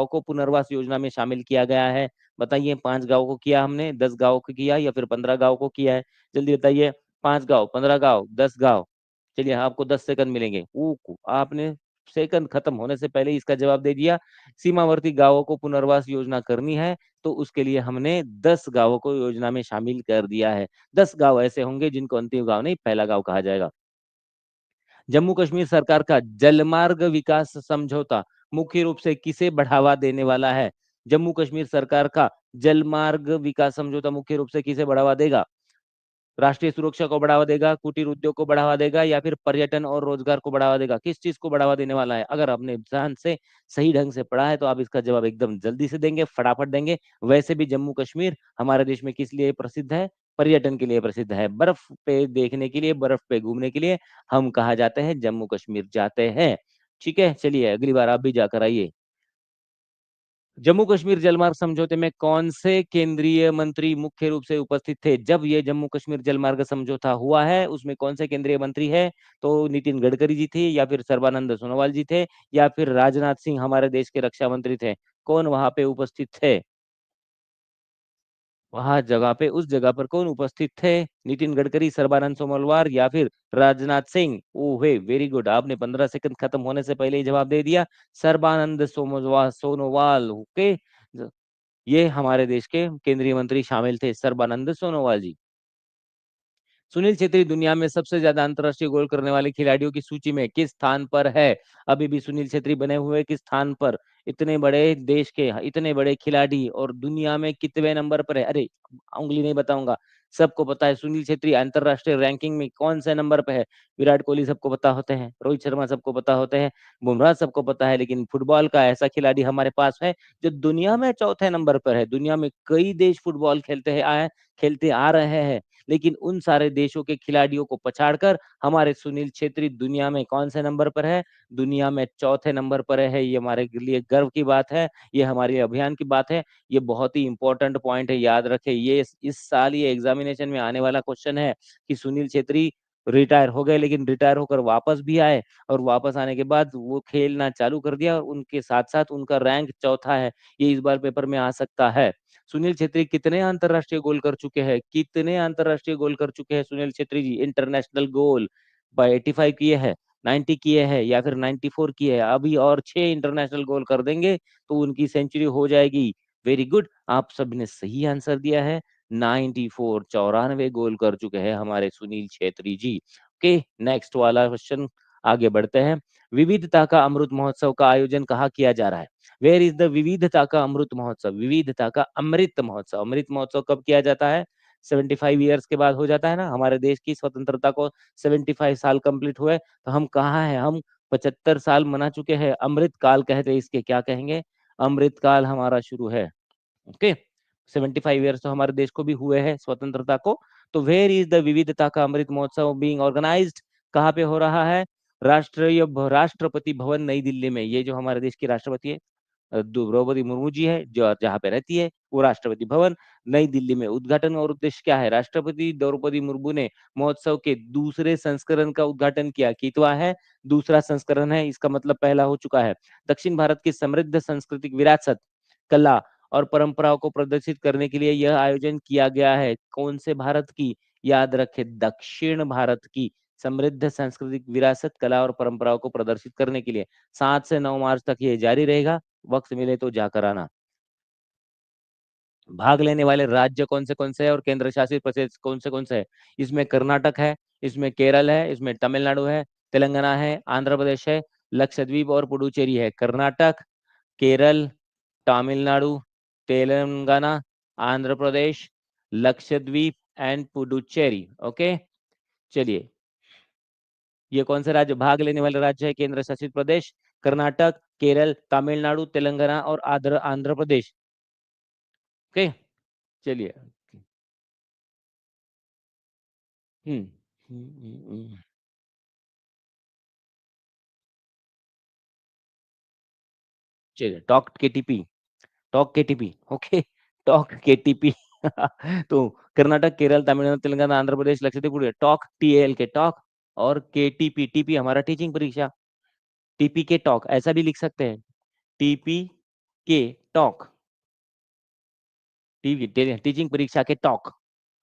को पुनर्वास योजना में शामिल किया गया है, बताइए। 5 गांव को किया हमने, 10 गांव को किया, या फिर 15 गांव को किया है, जल्दी बताइए। 5 गांव, 15 गांव, 10 गांव। चलिए आपको 10 सेकंड मिलेंगे। आपने सेकंड खत्म होने से पहले इसका जवाब दे दिया। सीमावर्ती गांवों को पुनर्वास योजना करनी है, तो उसके लिए हमने 10 गांवों को योजना में शामिल कर दिया है। 10 गांव ऐसे होंगे जिनको अंतिम गांव नहीं, पहला गांव कहा जाएगा। जम्मू कश्मीर सरकार का जलमार्ग विकास समझौता मुख्य रूप से किसे बढ़ावा देने वाला है। जम्मू कश्मीर सरकार का जलमार्ग विकास समझौता मुख्य रूप से किसे बढ़ावा देगा, राष्ट्रीय सुरक्षा को बढ़ावा देगा, कुटीर उद्योग को बढ़ावा देगा, या फिर पर्यटन और रोजगार को बढ़ावा देगा। किस चीज को बढ़ावा देने वाला है, अगर आपने ध्यान से सही ढंग से पढ़ा है तो आप इसका जवाब एकदम जल्दी से देंगे, फटाफट देंगे। वैसे भी जम्मू कश्मीर हमारे देश में किस लिए प्रसिद्ध है, पर्यटन के लिए प्रसिद्ध है, बर्फ पे देखने के लिए, बर्फ पे घूमने के लिए हम कहा जाते हैं, जम्मू कश्मीर जाते हैं। ठीक है, चलिए अगली बार आप भी जाकर आइए। जम्मू कश्मीर जलमार्ग समझौते में कौन से केंद्रीय मंत्री मुख्य रूप से उपस्थित थे, जब ये जम्मू कश्मीर जलमार्ग समझौता हुआ है उसमें कौन से केंद्रीय मंत्री है, तो नितिन गडकरी जी थे, या फिर सर्बानंद सोनोवाल जी थे, या फिर राजनाथ सिंह हमारे देश के रक्षा मंत्री थे, कौन वहां पे उपस्थित थे। वहां जगह पे उस जगह पर कौन उपस्थित थे? नितिन गडकरी, सर्बानंद सोनोवाल या फिर राजनाथ सिंह? ओहे, वेरी गुड, आपने 15 सेकंड खत्म होने से पहले ही जवाब दे दिया। सर्बानंद सोनोवाल, सोनोवाल। ओके, ये हमारे देश के केंद्रीय मंत्री शामिल थे, सर्बानंद सोनोवाल जी। सुनील छेत्री दुनिया में सबसे ज्यादा अंतर्राष्ट्रीय गोल करने वाले खिलाड़ियों की सूची में किस स्थान पर है? अभी भी सुनील छेत्री बने हुए किस स्थान पर? इतने बड़े देश के इतने बड़े खिलाड़ी और दुनिया में कितने नंबर पर है? अरे, उंगली नहीं बताऊंगा, सबको पता है सुनील छेत्री अंतर्राष्ट्रीय रैंकिंग में कौन से नंबर पे है। विराट कोहली सबको पता होते हैं, रोहित शर्मा सबको पता होते हैं, बुमराह सबको पता है, लेकिन फुटबॉल का ऐसा खिलाड़ी हमारे पास है जो दुनिया में चौथे नंबर पर है। दुनिया में कई देश फुटबॉल खेलते आ रहे हैं, लेकिन उन सारे देशों के खिलाड़ियों को पछाड़कर हमारे सुनील छेत्री दुनिया में कौन से नंबर पर है? दुनिया में चौथे नंबर पर है। ये हमारे लिए गर्व की बात है, ये हमारे अभियान की बात है। ये बहुत ही इंपॉर्टेंट पॉइंट है, याद रखें। ये इस साल ये एग्जामिनेशन में आने वाला क्वेश्चन है कि सुनील छेत्री रिटायर हो गए, लेकिन रिटायर होकर वापस भी आए, और वापस आने के बाद वो खेलना चालू कर दिया, और उनके साथ साथ उनका रैंक चौथा है। ये इस बार पेपर में आ सकता है। सुनील छेत्री कितने अंतरराष्ट्रीय गोल कर चुके हैं? कितने अंतरराष्ट्रीय गोल कर चुके हैं सुनील छेत्री जी? इंटरनेशनल गोल बाय 85 किए हैं, 90 किए हैं, या फिर 94 किए हैं? अभी और 6 इंटरनेशनल गोल कर देंगे तो उनकी सेंचुरी हो जाएगी। वेरी गुड, आप सबने सही आंसर दिया है। 94, 94 गोल कर चुके हैं हमारे सुनील छेत्री जी। ओके, नेक्स्ट वाला क्वेश्चन, आगे बढ़ते हैं। विविधता का अमृत महोत्सव का आयोजन कहाँ किया जा रहा है? वेयर इज द विविधता का अमृत महोत्सव? विविधता का अमृत महोत्सव, अमृत महोत्सव कब किया जाता है? 75 ईयर्स के बाद हो जाता है ना, हमारे देश की स्वतंत्रता को 75 साल कंप्लीट हुए, तो हम कहाँ हैं? हम 75 साल मना चुके हैं, अमृत काल कहते हैं इसके, क्या कहेंगे? अमृत काल हमारा शुरू है। ओके, 75 ईयर्स तो हमारे देश को भी हुए हैं स्वतंत्रता को। तो वेयर इज द विविधता का अमृत महोत्सव बीइंग ऑर्गेनाइज्ड? कहाँ पे हो रहा है? राष्ट्रपति भवन नई दिल्ली में। ये जो हमारे देश की राष्ट्रपति है, द्रौपदी मुर्मू जी है, जो जहाँ पे रहती है, वो राष्ट्रपति भवन नई दिल्ली में। उद्घाटन और उद्देश्य क्या है? राष्ट्रपति द्रौपदी मुर्मू ने महोत्सव के दूसरे संस्करण का उद्घाटन किया। कितवा है? दूसरा संस्करण है, इसका मतलब पहला हो चुका है। दक्षिण भारत की समृद्ध सांस्कृतिक विरासत, कला और परंपराओं को प्रदर्शित करने के लिए यह आयोजन किया गया है। कौन से भारत की? याद रखें, दक्षिण भारत की समृद्ध सांस्कृतिक विरासत, कला और परंपराओं को प्रदर्शित करने के लिए 7 से 9 मार्च तक ये जारी रहेगा। वक्त मिले तो जाकर आना। भाग लेने वाले राज्य कौन से हैं और केंद्र शासित प्रदेश कौन से हैं? इसमें कर्नाटक है, इसमें केरल है, इसमें तमिलनाडु है, तेलंगाना है, आंध्र प्रदेश है, लक्षद्वीप और पुडुचेरी है। कर्नाटक, केरल, तमिलनाडु, तेलंगाना, आंध्र प्रदेश, लक्षद्वीप एंड पुडुचेरी। ओके, चलिए, ये कौन से राज्य भाग लेने वाले राज्य है? केंद्र शासित प्रदेश कर्नाटक, केरल, तमिलनाडु, तेलंगाना और आंध्र आंध्र प्रदेश। ओके, चलिए। हम्म हम्म। चलिए, talk KTP, talk KTP. Okay, talk KTP. तो कर्नाटक, केरल, तमिलनाडु, तेलंगाना, आंध्र प्रदेश, लक्षद्वीप, टॉक टीएल के टॉक, और केटीपी, टीपी हमारा टीचिंग परीक्षा, टीपी के टॉक ऐसा भी लिख सकते हैं। टीपी के टॉक, टीवी टीचिंग परीक्षा के टॉक।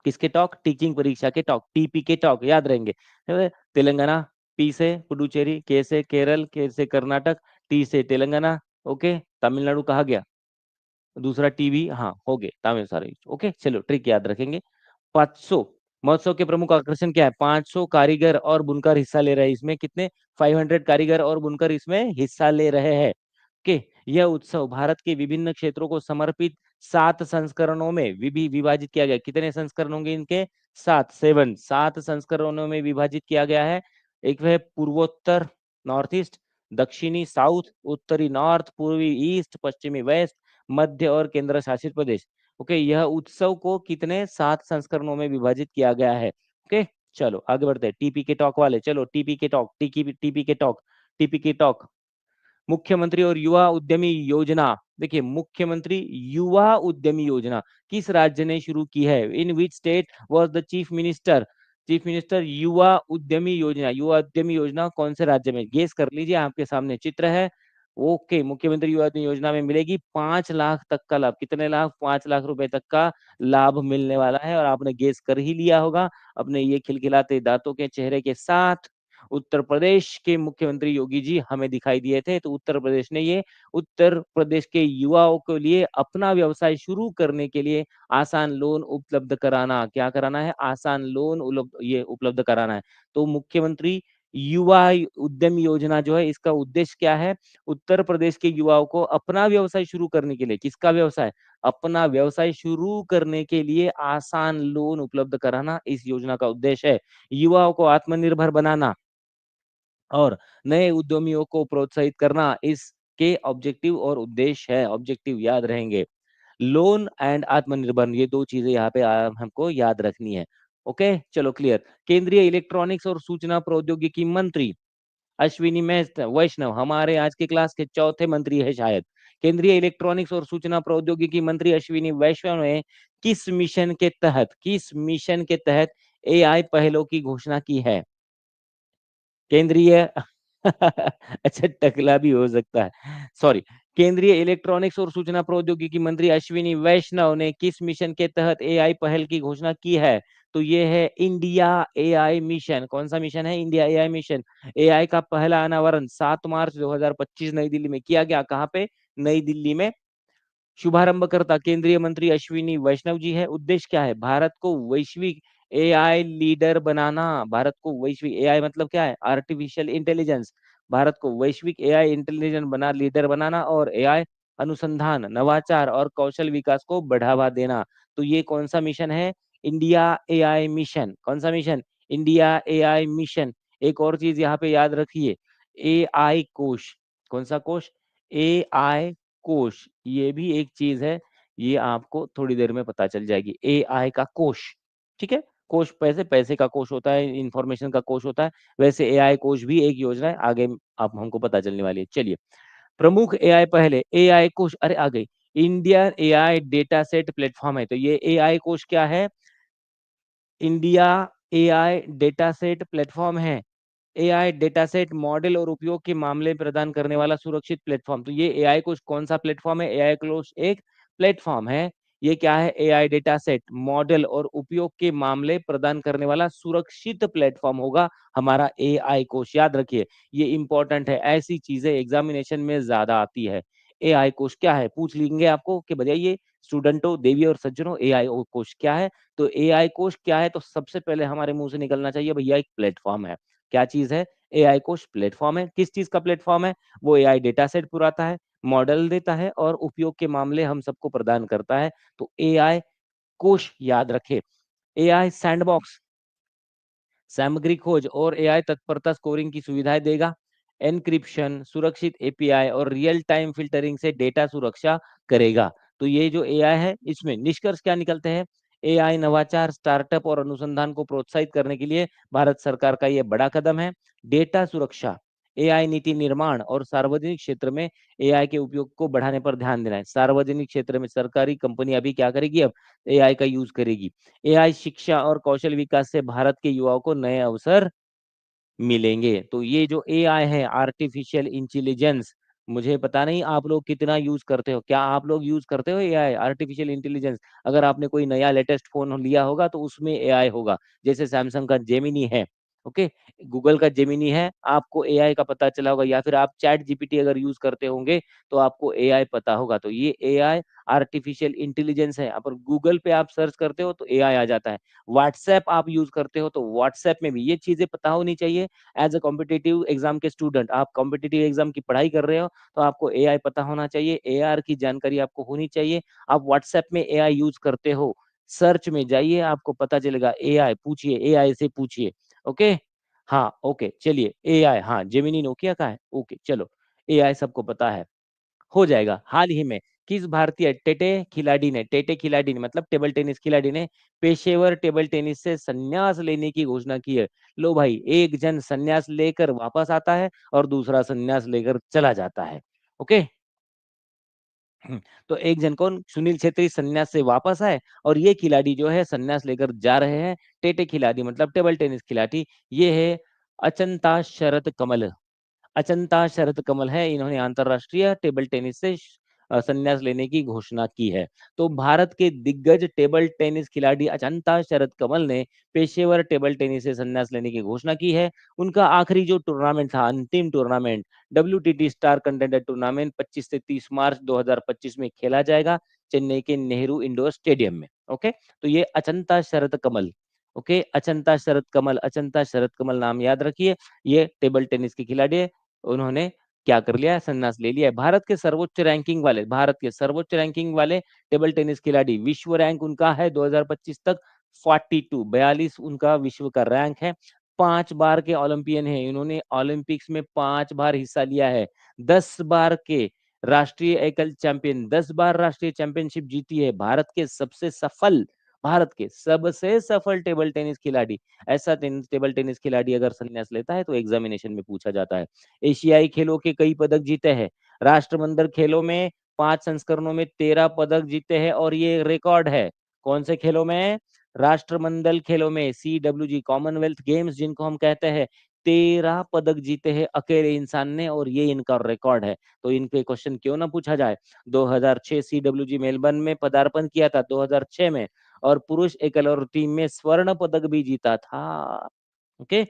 किसके टॉक? टीचिंग परीक्षा के टॉक, टीपी के टॉक, याद रहेंगे। तेलंगाना, पी से पुडुचेरी, के से केरल, के से कर्नाटक, टी से तेलंगाना। ओके, तमिलनाडु कहा गया? दूसरा टीवी, हाँ हो गए तमिल सारे। ओके, चलो ट्रिक याद रखेंगे। 500 महोत्सव के प्रमुख आकर्षण क्या है? 500 कारीगर और बुनकर हिस्सा ले रहे हैं इसमें। कितने? 500 कारीगर और बुनकर इसमें हिस्सा ले रहे हैं। ओके, यह उत्सव भारत के विभिन्न क्षेत्रों को समर्पित 7 संस्करणों में विभाजित किया गया। कितने संस्करण होंगे इनके? 7, 7 संस्करणों में विभाजित किया गया है। एक है पूर्वोत्तर, नॉर्थ ईस्ट, दक्षिणी साउथ, उत्तरी नॉर्थ, पूर्वी ईस्ट, पश्चिमी वेस्ट, मध्य और केंद्र शासित प्रदेश। ओके, यह उत्सव को कितने? 7 संस्करणों में विभाजित किया गया है। ओके, चलो आगे बढ़ते हैं। टीपी के टॉक वाले, चलो टीपी के टॉक, टीपी के टॉक, टीपी के टॉक। मुख्यमंत्री और युवा उद्यमी योजना, देखिए, मुख्यमंत्री युवा उद्यमी योजना किस राज्य ने शुरू की है? In which state was the chief minister? Chief minister युवा उद्यमी योजना, युवा उद्यमी योजना कौन से राज्य में? गेस कर लीजिए, आपके सामने चित्र है। ओके, मुख्यमंत्री युवा योजना में मिलेगी 5 लाख तक का लाभ। कितने लाख? 5 लाख रुपए तक का लाभ मिलने वाला है। और आपने गेस कर ही लिया होगा अपने ये खिलखिलाते दांतों के चेहरे के साथ। उत्तर प्रदेश के मुख्यमंत्री योगी जी हमें दिखाई दिए थे। तो उत्तर प्रदेश ने ये उत्तर प्रदेश के युवाओं के लिए अपना व्यवसाय शुरू करने के लिए आसान लोन उपलब्ध कराना, क्या कराना है? आसान लोन ये उपलब्ध कराना है। तो मुख्यमंत्री युवा उद्यम योजना जो है, इसका उद्देश्य क्या है? उत्तर प्रदेश के युवाओं को अपना व्यवसाय शुरू करने के लिए, किसका व्यवसाय? अपना व्यवसाय शुरू करने के लिए आसान लोन उपलब्ध कराना इस योजना का उद्देश्य है। युवाओं को आत्मनिर्भर बनाना और नए उद्यमियों को प्रोत्साहित करना इसके ऑब्जेक्टिव और उद्देश्य है। ऑब्जेक्टिव याद रहेंगे। लोन एंड आत्मनिर्भर, ये 2 चीजें यहाँ पे हमको याद रखनी है। ओके, चलो क्लियर। केंद्रीय इलेक्ट्रॉनिक्स और सूचना प्रौद्योगिकी मंत्री अश्विनी वैष्णव हमारे आज के क्लास के चौथे मंत्री है शायद। केंद्रीय इलेक्ट्रॉनिक्स और सूचना प्रौद्योगिकी मंत्री अश्विनी वैष्णव ने किस मिशन के तहत एआई पहलों की घोषणा की है? केंद्रीय अच्छा, टकला भी हो सकता है, सॉरी। केंद्रीय इलेक्ट्रॉनिक्स और सूचना प्रौद्योगिकी मंत्री अश्विनी वैष्णव ने किस मिशन के तहत एआई पहल की घोषणा की है? तो ये है इंडिया एआई मिशन। कौन सा मिशन है? India AI mission. एआई का पहला अनावरण 7 मार्च 2025 नई दिल्ली में किया गया। कहाँ पे? नई दिल्ली में। शुभारंभकर्ता केंद्रीय मंत्री अश्विनी वैष्णव जी है। उद्देश्य क्या है? भारत को वैश्विक एआई लीडर बनाना। भारत को वैश्विक एआई मतलब क्या है? Artificial intelligence. भारत को वैश्विक एआई इंटेलिजेंस लीडर बनाना और एआई अनुसंधान, नवाचार और कौशल विकास को बढ़ावा देना। तो ये कौन सा मिशन है? India AI mission. कौन सा मिशन? India AI mission. एक और चीज यहाँ पे याद रखिए, एआई कोश। कौन सा कोश? एआई कोश, ये भी एक चीज है। ये आपको थोड़ी देर में पता चल जाएगी। एआई का कोश, ठीक है। कोश पैसे, पैसे का कोश होता है, इंफॉर्मेशन का कोश होता है। वैसे एआई कोश भी एक योजना है, आगे आप हमको पता चलने वाली है। चलिए, प्रमुख एआई पहले एआई कोश, अरे आ गई। Indian AI data set platform है। तो ये एआई कोश क्या है? India AI data set platform है। एआई डेटासेट मॉडल और उपयोग के मामले प्रदान करने वाला सुरक्षित प्लेटफॉर्म। तो ये एआई कोश कौन सा प्लेटफॉर्म है? एआई कोश एक प्लेटफॉर्म है। ये क्या है? एआई डेटासेट मॉडल और उपयोग के मामले प्रदान करने वाला सुरक्षित प्लेटफॉर्म होगा हमारा एआई कोश। याद रखिए, ये इंपॉर्टेंट है। ऐसी चीजें एग्जामिनेशन में ज्यादा आती है। एआई कोश क्या है पूछ लेंगे आपको कि बताइए स्टूडेंटों, देवी और सज्जनों, एआई कोश क्या है? तो एआई कोश क्या है? तो सबसे पहले हमारे मुंह से निकलना चाहिए भैया, एक प्लेटफॉर्म है। क्या चीज है? एआई कोश प्लेटफॉर्म है। किस चीज का प्लेटफॉर्म है? वो एआई डेटा सेट पुराता है, मॉडल देता है और उपयोग के मामले हम सबको प्रदान करता है। तो एआई कोश याद रखे। एआई सैंडबॉक्स सामग्री खोज और एआई तत्परता स्कोरिंग की सुविधाएं देगा। एनक्रिप्शन, सुरक्षित एपीआई और रियल टाइम फिल्टरिंग से डेटा सुरक्षा करेगा। तो ये जो एआई है, इसमें निष्कर्ष क्या निकलते हैं? एआई नवाचार, स्टार्टअप और अनुसंधान को प्रोत्साहित करने के लिए भारत सरकार का ये बड़ा कदम है। डेटा सुरक्षा, एआई नीति निर्माण और सार्वजनिक क्षेत्र में एआई के उपयोग को बढ़ाने पर ध्यान देना है। सार्वजनिक क्षेत्र में सरकारी कंपनी अभी क्या करेगी? अब एआई का यूज करेगी। एआई शिक्षा और कौशल विकास से भारत के युवाओं को नए अवसर मिलेंगे। तो ये जो एआई है, आर्टिफिशियल इंटेलिजेंस, मुझे पता नहीं आप लोग कितना यूज करते हो। क्या आप लोग यूज करते हो एआई, आर्टिफिशियल इंटेलिजेंस? अगर आपने कोई नया लेटेस्ट फोन लिया होगा तो उसमें एआई होगा। जैसे सैमसंग का जेमिनी है, ओके, गूगल का जेमिनी है, आपको एआई का पता चला होगा। या फिर आप चैट जीपीटी अगर यूज करते होंगे तो आपको एआई पता होगा। तो ये एआई आर्टिफिशियल इंटेलिजेंस है। अगर गूगल पे आप सर्च करते हो तो एआई आ जाता है। व्हाट्सएप आप यूज करते हो तो व्हाट्सएप में भी ये चीजें पता होनी चाहिए। एज अ कॉम्पिटिटिव एग्जाम के स्टूडेंट, आप कॉम्पिटिटिव एग्जाम की पढ़ाई कर रहे हो तो आपको एआई पता होना चाहिए, एआर की जानकारी आपको होनी चाहिए। आप व्हाट्सएप में एआई यूज करते हो, सर्च में जाइए, आपको पता चलेगा। एआई पूछिए, एआई से पूछिए। ओके, हाँ ओके, चलिए एआई, हाँ जेमिनी नोकिया का है। ओके चलो, एआई सबको पता है, हो जाएगा। हाल ही में किस भारतीय टेटे खिलाड़ी ने मतलब टेबल टेनिस खिलाड़ी ने पेशेवर टेबल टेनिस से संन्यास लेने की घोषणा की है? लो भाई, एक जन संन्यास लेकर वापस आता है और दूसरा संन्यास लेकर चला जाता है। ओके, तो एक जन कौन? सुनील छेत्री संन्यास से वापस आए और ये खिलाड़ी जो है संन्यास लेकर जा रहे हैं। टेटे खिलाड़ी मतलब टेबल टेनिस खिलाड़ी, ये है अचंता शरत कमल। अचंता शरत कमल है, इन्होंने अंतरराष्ट्रीय टेबल टेनिस से संन्यास लेने की घोषणा की है। तो भारत के दिग्गज टेबल टेनिस खिलाड़ी अचंता शरत कमल ने पेशेवर टेबल टेनिस से संन्यास लेने की घोषणा की है। उनका आखिरी जो टूर्नामेंट था, अंतिम tournament WTT star contender tournament 25 से 30 मार्च 2025 में खेला जाएगा चेन्नई के नेहरू इंडोर स्टेडियम में। ओके, तो ये अचंता शरत कमल, ओके, अचंता शरत कमल, अचंता शरत कमल नाम याद रखिए। ये टेबल टेनिस के खिलाड़ी है, उन्होंने क्या कर लिया है, संन्यास ले लिया है। भारत के सर्वोच्च रैंकिंग वाले, भारत के सर्वोच्च रैंकिंग वाले टेबल टेनिस खिलाड़ी, विश्व रैंक उनका है 2025 तक 42, 42 उनका विश्व का रैंक है। 5 बार के ओलंपियन है, इन्होंने ओलंपिक्स में 5 बार हिस्सा लिया है। 10 बार के राष्ट्रीय एकल चैंपियन, 10 बार राष्ट्रीय चैंपियनशिप जीती है। भारत के सबसे सफल, भारत के सबसे सफल टेबल टेनिस खिलाड़ी। ऐसा टेबल टेनिस खिलाड़ी अगर संन्यास लेता है तो एग्जामिनेशन में पूछा जाता है। एशियाई खेलों के कई पदक जीते हैं। राष्ट्रमंडल खेलों में 5 संस्करणों में 13 पदक जीते हैं और ये रिकॉर्ड है। कौन से खेलों में? राष्ट्रमंडल खेलों में, CWG कॉमनवेल्थ गेम्स जिनको हम कहते हैं, 13 पदक जीते हैं अकेले इंसान ने और ये इनका रिकॉर्ड है। तो इनके क्वेश्चन क्यों ना पूछा जाए। 2006 CWG मेलबर्न में पदार्पण किया था 2006 में, और पुरुष एकल और टीम में स्वर्ण पदक भी जीता था। ओके,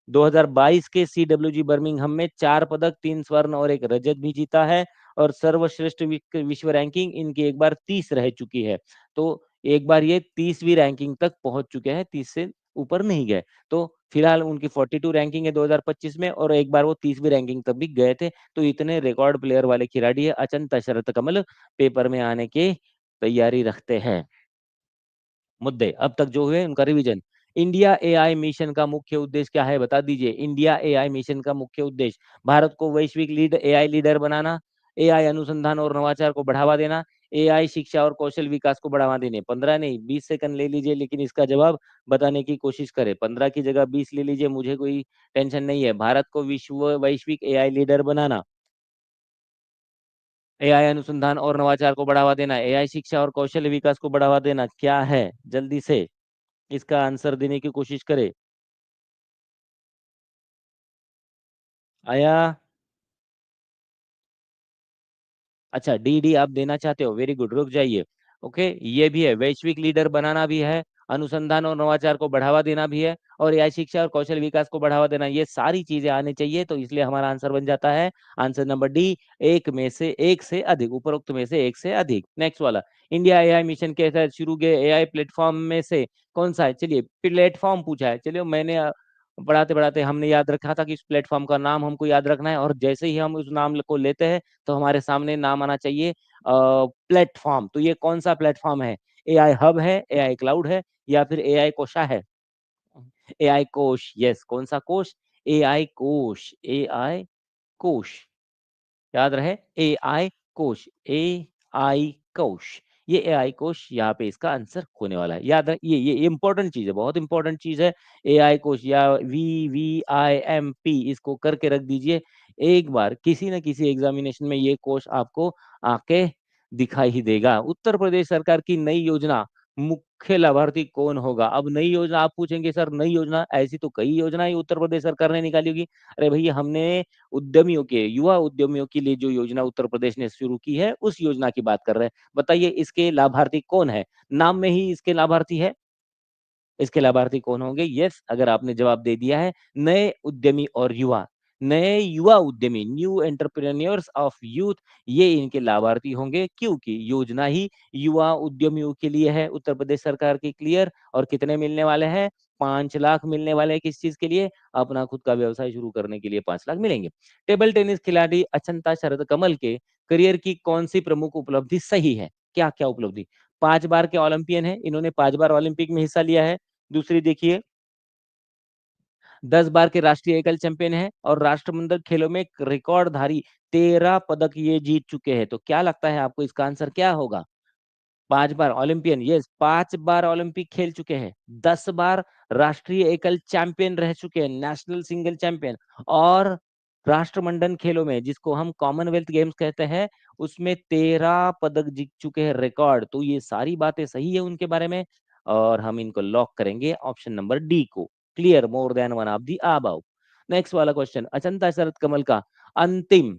2022 के CWG बर्मिंघम में 4 पदक, 3 स्वर्ण और 1 रजत भी जीता है। और सर्वश्रेष्ठ विश्व रैंकिंग इनकी एक बार 30 रह चुकी है। तो एक बार ये 30वीं रैंकिंग तक पहुंच चुके हैं, 30 से ऊपर नहीं गए। तो फिलहाल उनकी 42 रैंकिंग है 2025 में, और एक बार वो 30वीं रैंकिंग तक भी गए थे। तो इतने रिकॉर्ड प्लेयर वाले खिलाड़ी है अचंता शरत कमल, पेपर में आने की तैयारी रखते हैं। मुद्दे अब तक जो हुए उनका रिवीजन। इंडिया एआई मिशन का मुख्य उद्देश्य क्या है, बता दीजिए। इंडिया एआई मिशन का मुख्य उद्देश्य भारत को वैश्विक एआई लीडर बनाना, एआई अनुसंधान और नवाचार को बढ़ावा देना, एआई शिक्षा और कौशल विकास को बढ़ावा देने। 15 नहीं 20 सेकंड ले लीजिए, लेकिन इसका जवाब बताने की कोशिश करें। 15 की जगह 20 ले लीजिए, मुझे कोई टेंशन नहीं है। भारत को वैश्विक एआई लीडर बनाना, एआई अनुसंधान और नवाचार को बढ़ावा देना, एआई शिक्षा और कौशल विकास को बढ़ावा देना, क्या है जल्दी से इसका आंसर देने की कोशिश करें। आया? अच्छा, डी डी आप देना चाहते हो, वेरी गुड, रुक जाइए। ओके, ये भी है, वैश्विक लीडर बनाना भी है, अनुसंधान और नवाचार को बढ़ावा देना भी है, और एआई शिक्षा और कौशल विकास को बढ़ावा देना, ये सारी चीजें आनी चाहिए। तो इसलिए हमारा आंसर बन जाता है आंसर नंबर डी, एक से अधिक, उपरोक्त में से एक से अधिक। नेक्स्ट वाला, इंडिया एआई मिशन के तहत शुरू गए एआई प्लेटफॉर्म में से कौन सा है? चलिए, प्लेटफॉर्म पूछा है, चलिए मैंने पढ़ाते पढ़ाते हमने याद रखा था कि इस प्लेटफॉर्म का नाम हमको याद रखना है, और जैसे ही हम उस नाम को लेते हैं तो हमारे सामने नाम आना चाहिए प्लेटफॉर्म। तो ये कौन सा प्लेटफॉर्म है? एआई हब है, एआई क्लाउड है, या फिर एआई कोशा है? एआई कोश, यस, कौन सा कोश? एआई कोश, एआई कोश, याद रहे, एआई कोश, एआई कोश, ये एआई कोश यहाँ पे इसका आंसर होने वाला है। याद रहे, ये इंपॉर्टेंट चीज है, बहुत इंपॉर्टेंट चीज है। एआई कोश या VVIMP, इसको करके रख दीजिए। एक बार किसी न किसी एग्जामिनेशन में ये कोश आपको आके दिखाई ही देगा। उत्तर प्रदेश सरकार की नई योजना, मुख्य लाभार्थी कौन होगा? अब नई योजना आप पूछेंगे, सर नई योजना, ऐसी तो कई योजनाएं उत्तर प्रदेश सरकार ने निकाली होगी। अरे भैया, हमने उद्यमियों के, युवा उद्यमियों के लिए जो योजना उत्तर प्रदेश ने शुरू की है, उस योजना की बात कर रहे हैं। बताइए इसके लाभार्थी कौन है? नाम में ही इसके लाभार्थी है। इसके लाभार्थी कौन होंगे? यस, अगर आपने जवाब दे दिया है, नए उद्यमी और युवा, नए युवा उद्यमी, न्यू एंटरप्रेन्योर्स ऑफ यूथ, ये इनके लाभार्थी होंगे, क्योंकि योजना ही युवा उद्यमियों के लिए है उत्तर प्रदेश सरकार की। क्लियर? और कितने मिलने वाले हैं? 5 लाख मिलने वाले हैं। किस चीज के लिए? अपना खुद का व्यवसाय शुरू करने के लिए 5 लाख मिलेंगे। टेबल टेनिस खिलाड़ी अचंता शरद कमल के करियर की कौन सी प्रमुख उपलब्धि सही है? क्या क्या उपलब्धि? 5 बार के ओलंपियन है, इन्होंने 5 बार ओलंपिक में हिस्सा लिया है। दूसरी देखिए, 10 बार के राष्ट्रीय एकल चैंपियन है, और राष्ट्रमंडल खेलों में रिकॉर्डधारी 13 पदक ये जीत चुके हैं। तो क्या लगता है आपको, इसका आंसर क्या होगा? 5 बार ओलंपियन, यस, 5 बार ओलंपिक खेल चुके हैं, 10 बार राष्ट्रीय एकल चैंपियन रह चुके हैं, नेशनल सिंगल चैंपियन, और राष्ट्रमंडल खेलों में, जिसको हम कॉमनवेल्थ गेम्स कहते हैं, उसमें 13 पदक जीत चुके हैं, रिकॉर्ड। तो ये सारी बातें सही है उनके बारे में, और हम इनको लॉक करेंगे ऑप्शन नंबर डी को। Clear, more than one of the above. Next वाला क्वेश्चन, अजंता शरत कमल का अंतिम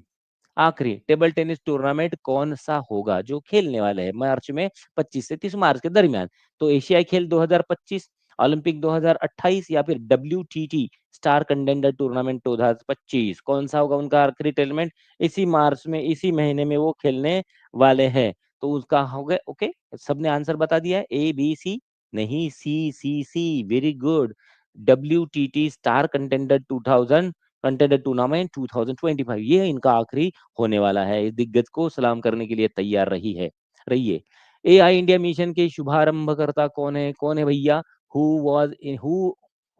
आखिरी टेबल टेनिस टूर्नामेंट कौन सा होगा जो खेलने वाले हैं मार्च में 25 से 30 मार्च के दरमियान? तो एशियाई खेल 2025, ओलंपिक 2028 या फिर डब्ल्यूटीटी स्टार कंटेंडर टूर्नामेंट 2025, कौन सा होगा उनका आखिरी टूर्नामेंट? इसी मार्च में, इसी महीने में वो खेलने वाले हैं। तो उसका हो गया। ओके, सबने आंसर बता दिया है, ए बी सी? नहीं, C C C, very good. WTT star contender 2000 contender tournament 2025, ये इनका आखिरी होने वाला है। इस दिग्गज को सलाम करने के लिए तैयार रहिए। एआई इंडिया मिशन के शुभारंभकर्ता कौन है भैया? Who was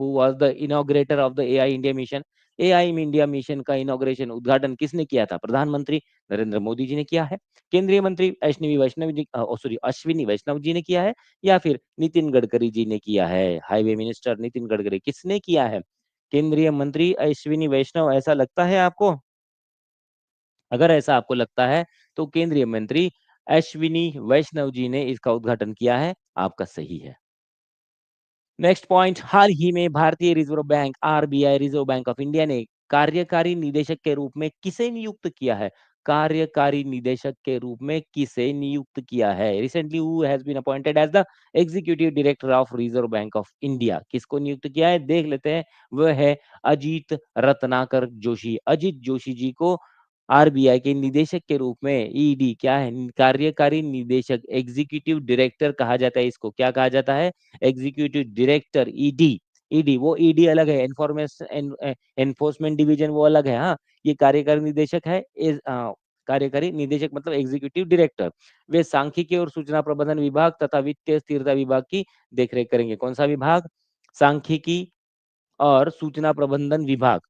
who was the inaugurator of the AI India mission? AI India mission का इनॉग्रेशन, उद्घाटन किसने किया था? प्रधानमंत्री नरेंद्र मोदी जी ने किया है, केंद्रीय मंत्री अश्विनी वैष्णव जी ने किया है, या फिर नितिन गडकरी जी ने किया है? हाईवे मिनिस्टर नितिन गडकरी, किसने किया है? केंद्रीय मंत्री अश्विनी वैष्णव, ऐसा लगता है आपको? अगर ऐसा आपको लगता है तो केंद्रीय मंत्री अश्विनी वैष्णव जी ने इसका उद्घाटन किया है, आपका सही है। नेक्स्ट पॉइंट, हाल ही में भारतीय reserve bank RBI reserve Bank of India ने कार्यकारी निदेशक के रूप में किसे नियुक्त किया है? कार्यकारी निदेशक के रूप में किसे नियुक्त किया है? Recently who has been appointed as the executive director of Reserve Bank of India, किसको नियुक्त किया है देख लेते हैं। वह है अजीत रत्नाकर जोशी। अजीत जोशी जी को आरबीआई के निदेशक के रूप में, ईडी क्या है? कार्यकारी निदेशक, एग्जीक्यूटिव डायरेक्टर कहा जाता है इसको। क्या कहा जाता है? Executive director, ED. ईडी वो ईडी अलग है, इन्फॉर्मेशन एनफोर्समेंट डिवीजन वो अलग है। हाँ, ये कार्यकारी निदेशक है। कार्यकारी निदेशक मतलब एग्जीक्यूटिव डायरेक्टर। वे सांख्यिकी और सूचना प्रबंधन विभाग तथा वित्तीय स्थिरता विभाग की देखरेख करेंगे। कौन सा विभाग? सांख्यिकी और सूचना प्रबंधन विभाग,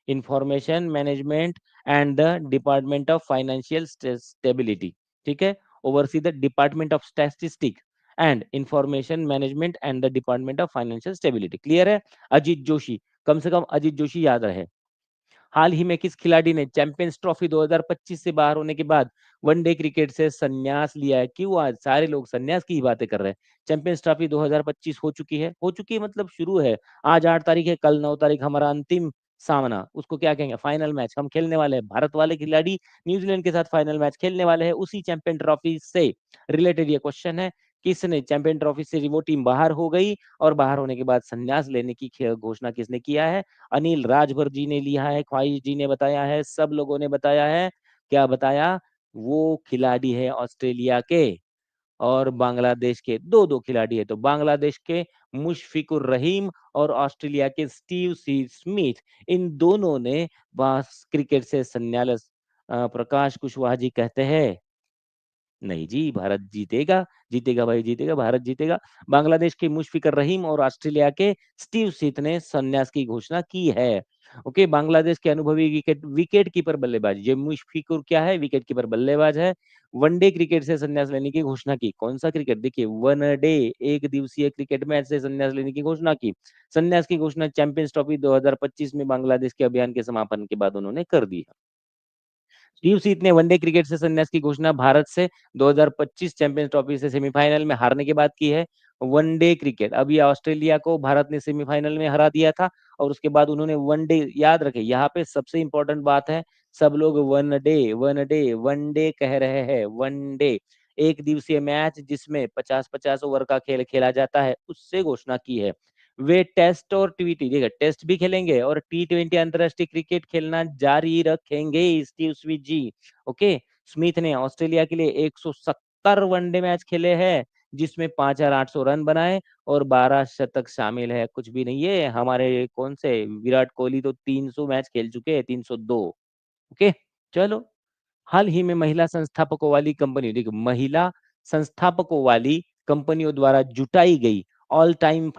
information management and the department of financial stability. ठीक है, oversee the department of statistic and information management and the department of financial stability. Clear है? अजीत जोशी, कम से कम अजीत जोशी याद रहे। हाल ही में किस खिलाड़ी ने चैंपियंस ट्रॉफी 2025 से बाहर होने के बाद वनडे क्रिकेट से संन्यास लिया है? क्यों आज सारे लोग संन्यास की ही बातें कर रहे हैं? चैंपियंस ट्रॉफी 2025 हो चुकी है मतलब शुरू है। आज 8 तारीख है, कल 9 तारीख हमारा अंतिम सामना, उसको क्या कहेंगे? फाइनल मैच हम खेलने वाले हैं। भारत वाले खिलाड़ी न्यूजीलैंड के साथ फाइनल मैच खेलने वाले हैं। उसी चैंपियन ट्रॉफी से रिलेटेड ये क्वेश्चन है। किसने चैंपियन ट्रॉफी से, वो टीम बाहर हो गई और बाहर होने के बाद संन्यास लेने की घोषणा किसने किया है? अनिल राजभर जी ने लिया है, ख्वाहिश जी ने बताया है, सब लोगों ने बताया है। क्या बताया? वो खिलाड़ी है ऑस्ट्रेलिया के और बांग्लादेश के, दो दो खिलाड़ी है। तो बांग्लादेश के मुशफिकुर रहीम और ऑस्ट्रेलिया के स्टीव सी स्मिथ, इन दोनों ने बस क्रिकेट से संन्यास। प्रकाश कुशवाहा जी कहते हैं नहीं जी, भारत जीतेगा, जीतेगा भाई जीतेगा, भारत जीतेगा। बांग्लादेश के मुशफिकर रहीम और ऑस्ट्रेलिया के स्टीव स्मिथ ने संन्यास की घोषणा की है। ओके, बांग्लादेश के अनुभवी विकेट विकेट कीपर बल्लेबाज, ये मुशफिकुर क्या है? विकेट कीपर बल्लेबाज है। वनडे क्रिकेट से संन्यास लेने की घोषणा की। कौन सा क्रिकेट? देखिए, वनडे एक दिवसीय क्रिकेट मैच से संन्यास लेने की घोषणा की। संन्यास की घोषणा चैंपियंस ट्रॉफी 2025 में बांग्लादेश के अभियान के समापन के बाद उन्होंने कर दी है। स्टीव स्मिथ ने वनडे क्रिकेट से संन्यास की घोषणा भारत से 2025 चैंपियंस ट्रॉफी से सेमीफाइनल में हारने के बाद की है। वनडे क्रिकेट, अभी ऑस्ट्रेलिया को भारत ने सेमीफाइनल में हरा दिया था और उसके बाद उन्होंने वनडे, याद रखे यहाँ पे सबसे इंपॉर्टेंट बात है, सब लोग वनडे कह रहे हैं। वनडे एक दिवसीय मैच जिसमें 50-50 ओवर का खेल खेला जाता है, उससे घोषणा की है। वे टेस्ट और टी20, देखिए टेस्ट भी खेलेंगे और टी20 अंतरराष्ट्रीय क्रिकेट खेलना जारी रखेंगे स्टीव स्मिथ जी। ओके, स्मिथ ने ऑस्ट्रेलिया के लिए 170 वनडे मैच खेले हैं, जिसमें 5,800 रन बनाए और 12 शतक शामिल है। कुछ भी नहीं है, हमारे कौन से विराट कोहली तो 300 मैच खेल चुके हैं, 302। ओके, चलो। हाल ही में महिला संस्थापकों वाली कंपनी, देखो महिला संस्थापकों वाली कंपनियों द्वारा जुटाई गई ऑल टाइम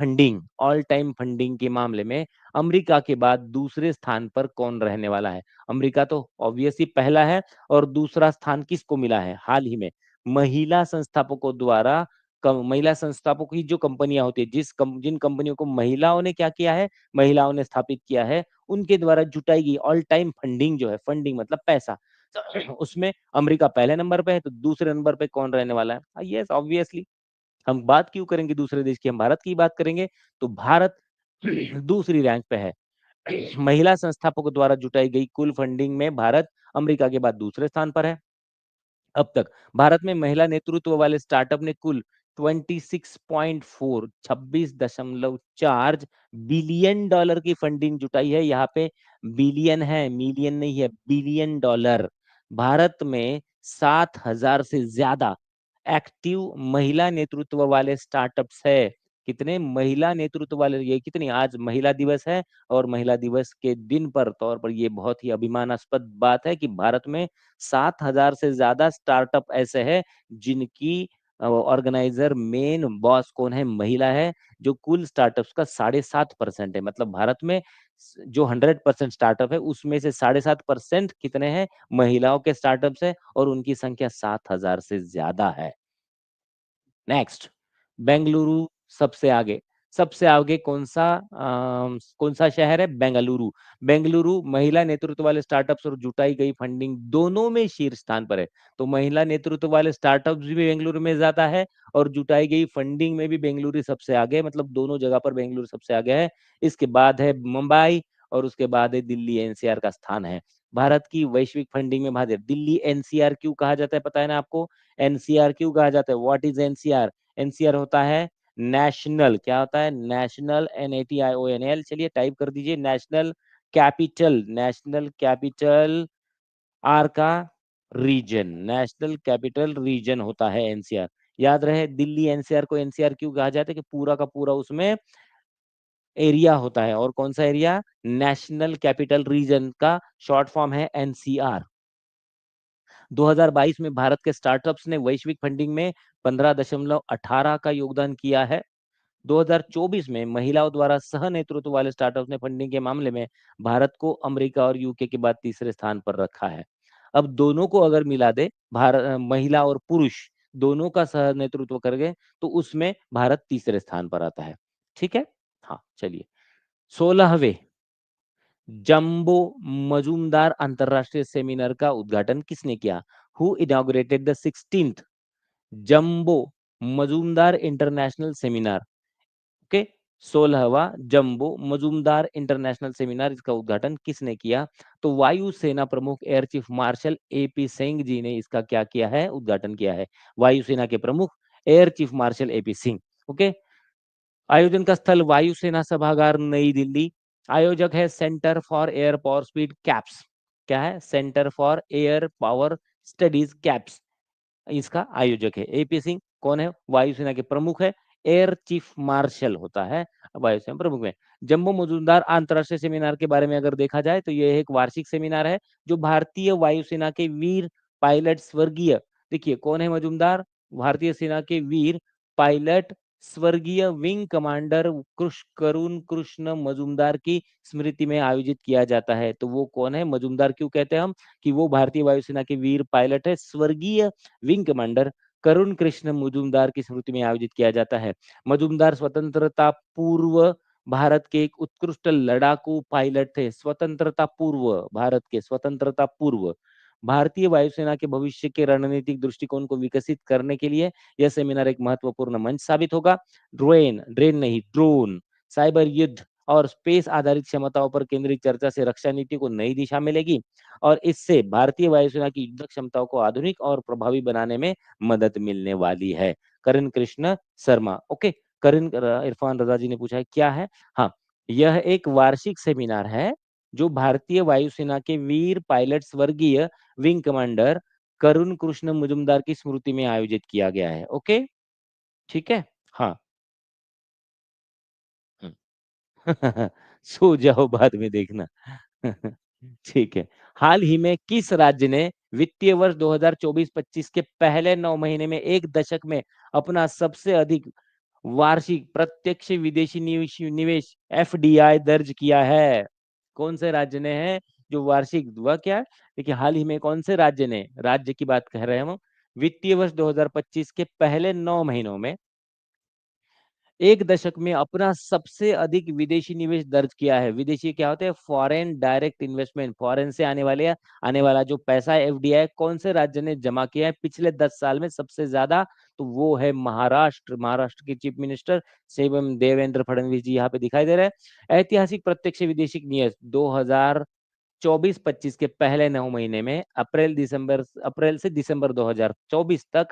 फंडिंग के मामले में अमेरिका के बाद दूसरे स्थान पर कौन रहने वाला है? अमेरिका तो ऑब्वियसली पहला है, और दूसरा स्थान किसको मिला है हाल ही में? महिला संस्थापकों द्वारा महिला संस्थापकों की जो कंपनियां होती है, जिन कंपनियों को महिलाओं ने क्या किया है, महिलाओं ने स्थापित किया है, उनके द्वारा जुटाई गई ऑल टाइम फंडिंग जो है, फंडिंग मतलब पैसा, तो उसमें अमेरिका पहले नंबर पे है, तो दूसरे नंबर पे कौन रहने वाला है? यस, ऑब्वियसली हम बात क्यों करेंगे दूसरे देश की, हम भारत की बात करेंगे। तो भारत दूसरी रैंक पे है। महिला संस्थापकों द्वारा जुटाई गई कुल फंडिंग में भारत अमेरिका के बाद दूसरे स्थान पर है। अब तक भारत में महिला नेतृत्व वाले स्टार्टअप ने कुल 26.4 26.4 बिलियन डॉलर की फंडिंग जुटाई है। यहाँ पे बिलियन है, मिलियन नहीं है, बिलियन डॉलर। भारत में 7,000 से ज्यादा एक्टिव महिला नेतृत्व वाले स्टार्टअप्स है। कितने महिला नेतृत्व वाले, ये कितनी, आज महिला दिवस है और महिला दिवस के दिन पर तौर पर ये बहुत ही अभिमानास्पद बात है कि भारत में 7,000 से ज्यादा स्टार्टअप ऐसे हैं जिनकी ऑर्गेनाइजर मेन बॉस कौन है, महिला है, जो कुल स्टार्टअप्स का 7.5% है। मतलब भारत में जो 100% स्टार्टअप है उसमें से 7.5% कितने हैं, महिलाओं के स्टार्टअप्स है, और उनकी संख्या 7,000 से ज्यादा है। नेक्स्ट, बेंगलुरु सबसे आगे। सबसे आगे कौन सा शहर है, बेंगलुरु। बेंगलुरु महिला नेतृत्व वाले स्टार्टअप्स और जुटाई गई फंडिंग दोनों में शीर्ष स्थान पर है। तो महिला नेतृत्व वाले स्टार्टअप्स भी बेंगलुरु में ज्यादा है और जुटाई गई फंडिंग में भी बेंगलुरु सबसे आगे है। मतलब दोनों जगह पर बेंगलुरु सबसे आगे है। इसके बाद है मुंबई और उसके बाद है दिल्ली, एनसीआर का स्थान है। भारत की वैश्विक फंडिंग में भारत, दिल्ली एनसीआर क्यों कहा जाता है पता है ना आपको? एनसीआर क्यों कहा जाता है? What is NCR? एनसीआर होता है नेशनल, क्या होता है? National, NATIONL। चलिए टाइप कर दीजिए, national capital, national capital R का रीजन, नेशनल कैपिटल रीजन होता है एनसीआर। याद रहे, दिल्ली एनसीआर को एनसीआर क्यों कहा जाता है? कि पूरा का पूरा उसमें एरिया होता है। और कौन सा एरिया? नेशनल कैपिटल रीजन का शॉर्ट फॉर्म है एनसीआर। 2022 में भारत के स्टार्टअप्स ने वैश्विक फंडिंग में 15.18 का योगदान किया है। 2024 में महिलाओं द्वारा सह नेतृत्व वाले स्टार्टअप्स ने फंडिंग के मामले में भारत को अमेरिका और यूके के बाद तीसरे स्थान पर रखा है। अब दोनों को अगर मिला दे, भारत महिला और पुरुष दोनों का सह नेतृत्व कर गए, तो उसमें भारत तीसरे स्थान पर आता है। ठीक है, हाँ चलिए। 16वें जंबो मजूमदार अंतरराष्ट्रीय सेमिनार का उद्घाटन किसने किया? Who inaugurated the 16th Jumbo Majumdar international seminar? Okay, 16वां जंबो मजूमदार इंटरनेशनल सेमिनार, इसका उद्घाटन किसने किया? तो वायु सेना प्रमुख air chief marshal AP Singh ji ने इसका क्या किया है, उद्घाटन किया है। वायुसेना के प्रमुख air chief marshal AP Singh. Okay, आयोजन का स्थल वायुसेना सभागार नई दिल्ली। आयोजक है centre for air power speed caps. क्या है? Centre for air power studies caps, इसका आयोजक है। AP सिंह कौन है? वायुसेना के प्रमुख है, एयर चीफ मार्शल होता है वायुसेना प्रमुख में। जम्बो मजूमदार अंतरराष्ट्रीय सेमिनार के बारे में अगर देखा जाए तो यह एक वार्षिक सेमिनार है जो भारतीय वायुसेना के वीर पायलट स्वर्गीय, देखिए कौन है मजूमदार? भारतीय सेना के वीर पायलट स्वर्गीय विंग कमांडर करुण कृष्ण मजूमदार की स्मृति में आयोजित किया जाता है। तो वो कौन है? मजूमदार क्यों कहते हैं हम? कि वो भारतीय वायुसेना के वीर पायलट है, स्वर्गीय विंग कमांडर करुण कृष्ण मजूमदार की स्मृति में आयोजित किया जाता है। मजूमदार स्वतंत्रता पूर्व भारत के एक उत्कृष्ट लड़ाकू पायलट थे। स्वतंत्रता पूर्व, भारत के स्वतंत्रता पूर्व भारतीय वायुसेना के भविष्य के रणनीतिक दृष्टिकोण को विकसित करने के लिए यह सेमिनार एक महत्वपूर्ण मंच साबित होगा। ड्रेन नहीं, ड्रोन, साइबर युद्ध और स्पेस आधारित क्षमताओं पर केंद्रित चर्चा से रक्षा नीति को नई दिशा मिलेगी और इससे भारतीय वायुसेना की युद्ध क्षमताओं को आधुनिक और प्रभावी बनाने में मदद मिलने वाली है। करण कृष्ण शर्मा। ओके, करण इरफान रजा जी ने पूछा है क्या है? हाँ, यह एक वार्षिक सेमिनार है जो भारतीय वायुसेना के वीर पायलट स्वर्गीय विंग कमांडर करुण कृष्ण मुजुमदार की स्मृति में आयोजित किया गया है। ओके, ठीक है, हाँ। सो जाओ, बाद में देखना। ठीक है। हाल ही में किस राज्य ने वित्तीय वर्ष 2024-25 के पहले 9 महीने में एक दशक में अपना सबसे अधिक वार्षिक प्रत्यक्ष विदेशी निवेश FDI दर्ज किया है? कौन से राज्य ने है जो वार्षिक, वह क्या है? देखिए हाल ही में कौन से राज्य ने, राज्य की बात कर रहे हैं हम, वित्तीय वर्ष 2025 के पहले 9 महीनों में एक दशक में अपना सबसे अधिक विदेशी निवेश दर्ज किया है। विदेशी क्या होते हैं? फॉरेन डायरेक्ट इन्वेस्टमेंट, फॉरेन से आने वाला जो पैसा है, एफडीआई कौन से राज्य ने जमा किया है पिछले 10 साल में सबसे ज्यादा? तो वो है महाराष्ट्र। महाराष्ट्र के चीफ मिनिस्टर शिवम देवेंद्र फडणवीस जी यहाँ पे दिखाई दे रहे हैं। ऐतिहासिक प्रत्यक्ष विदेशी निवेश 2024-25 के पहले 9 महीने में अप्रैल से दिसंबर 2024 तक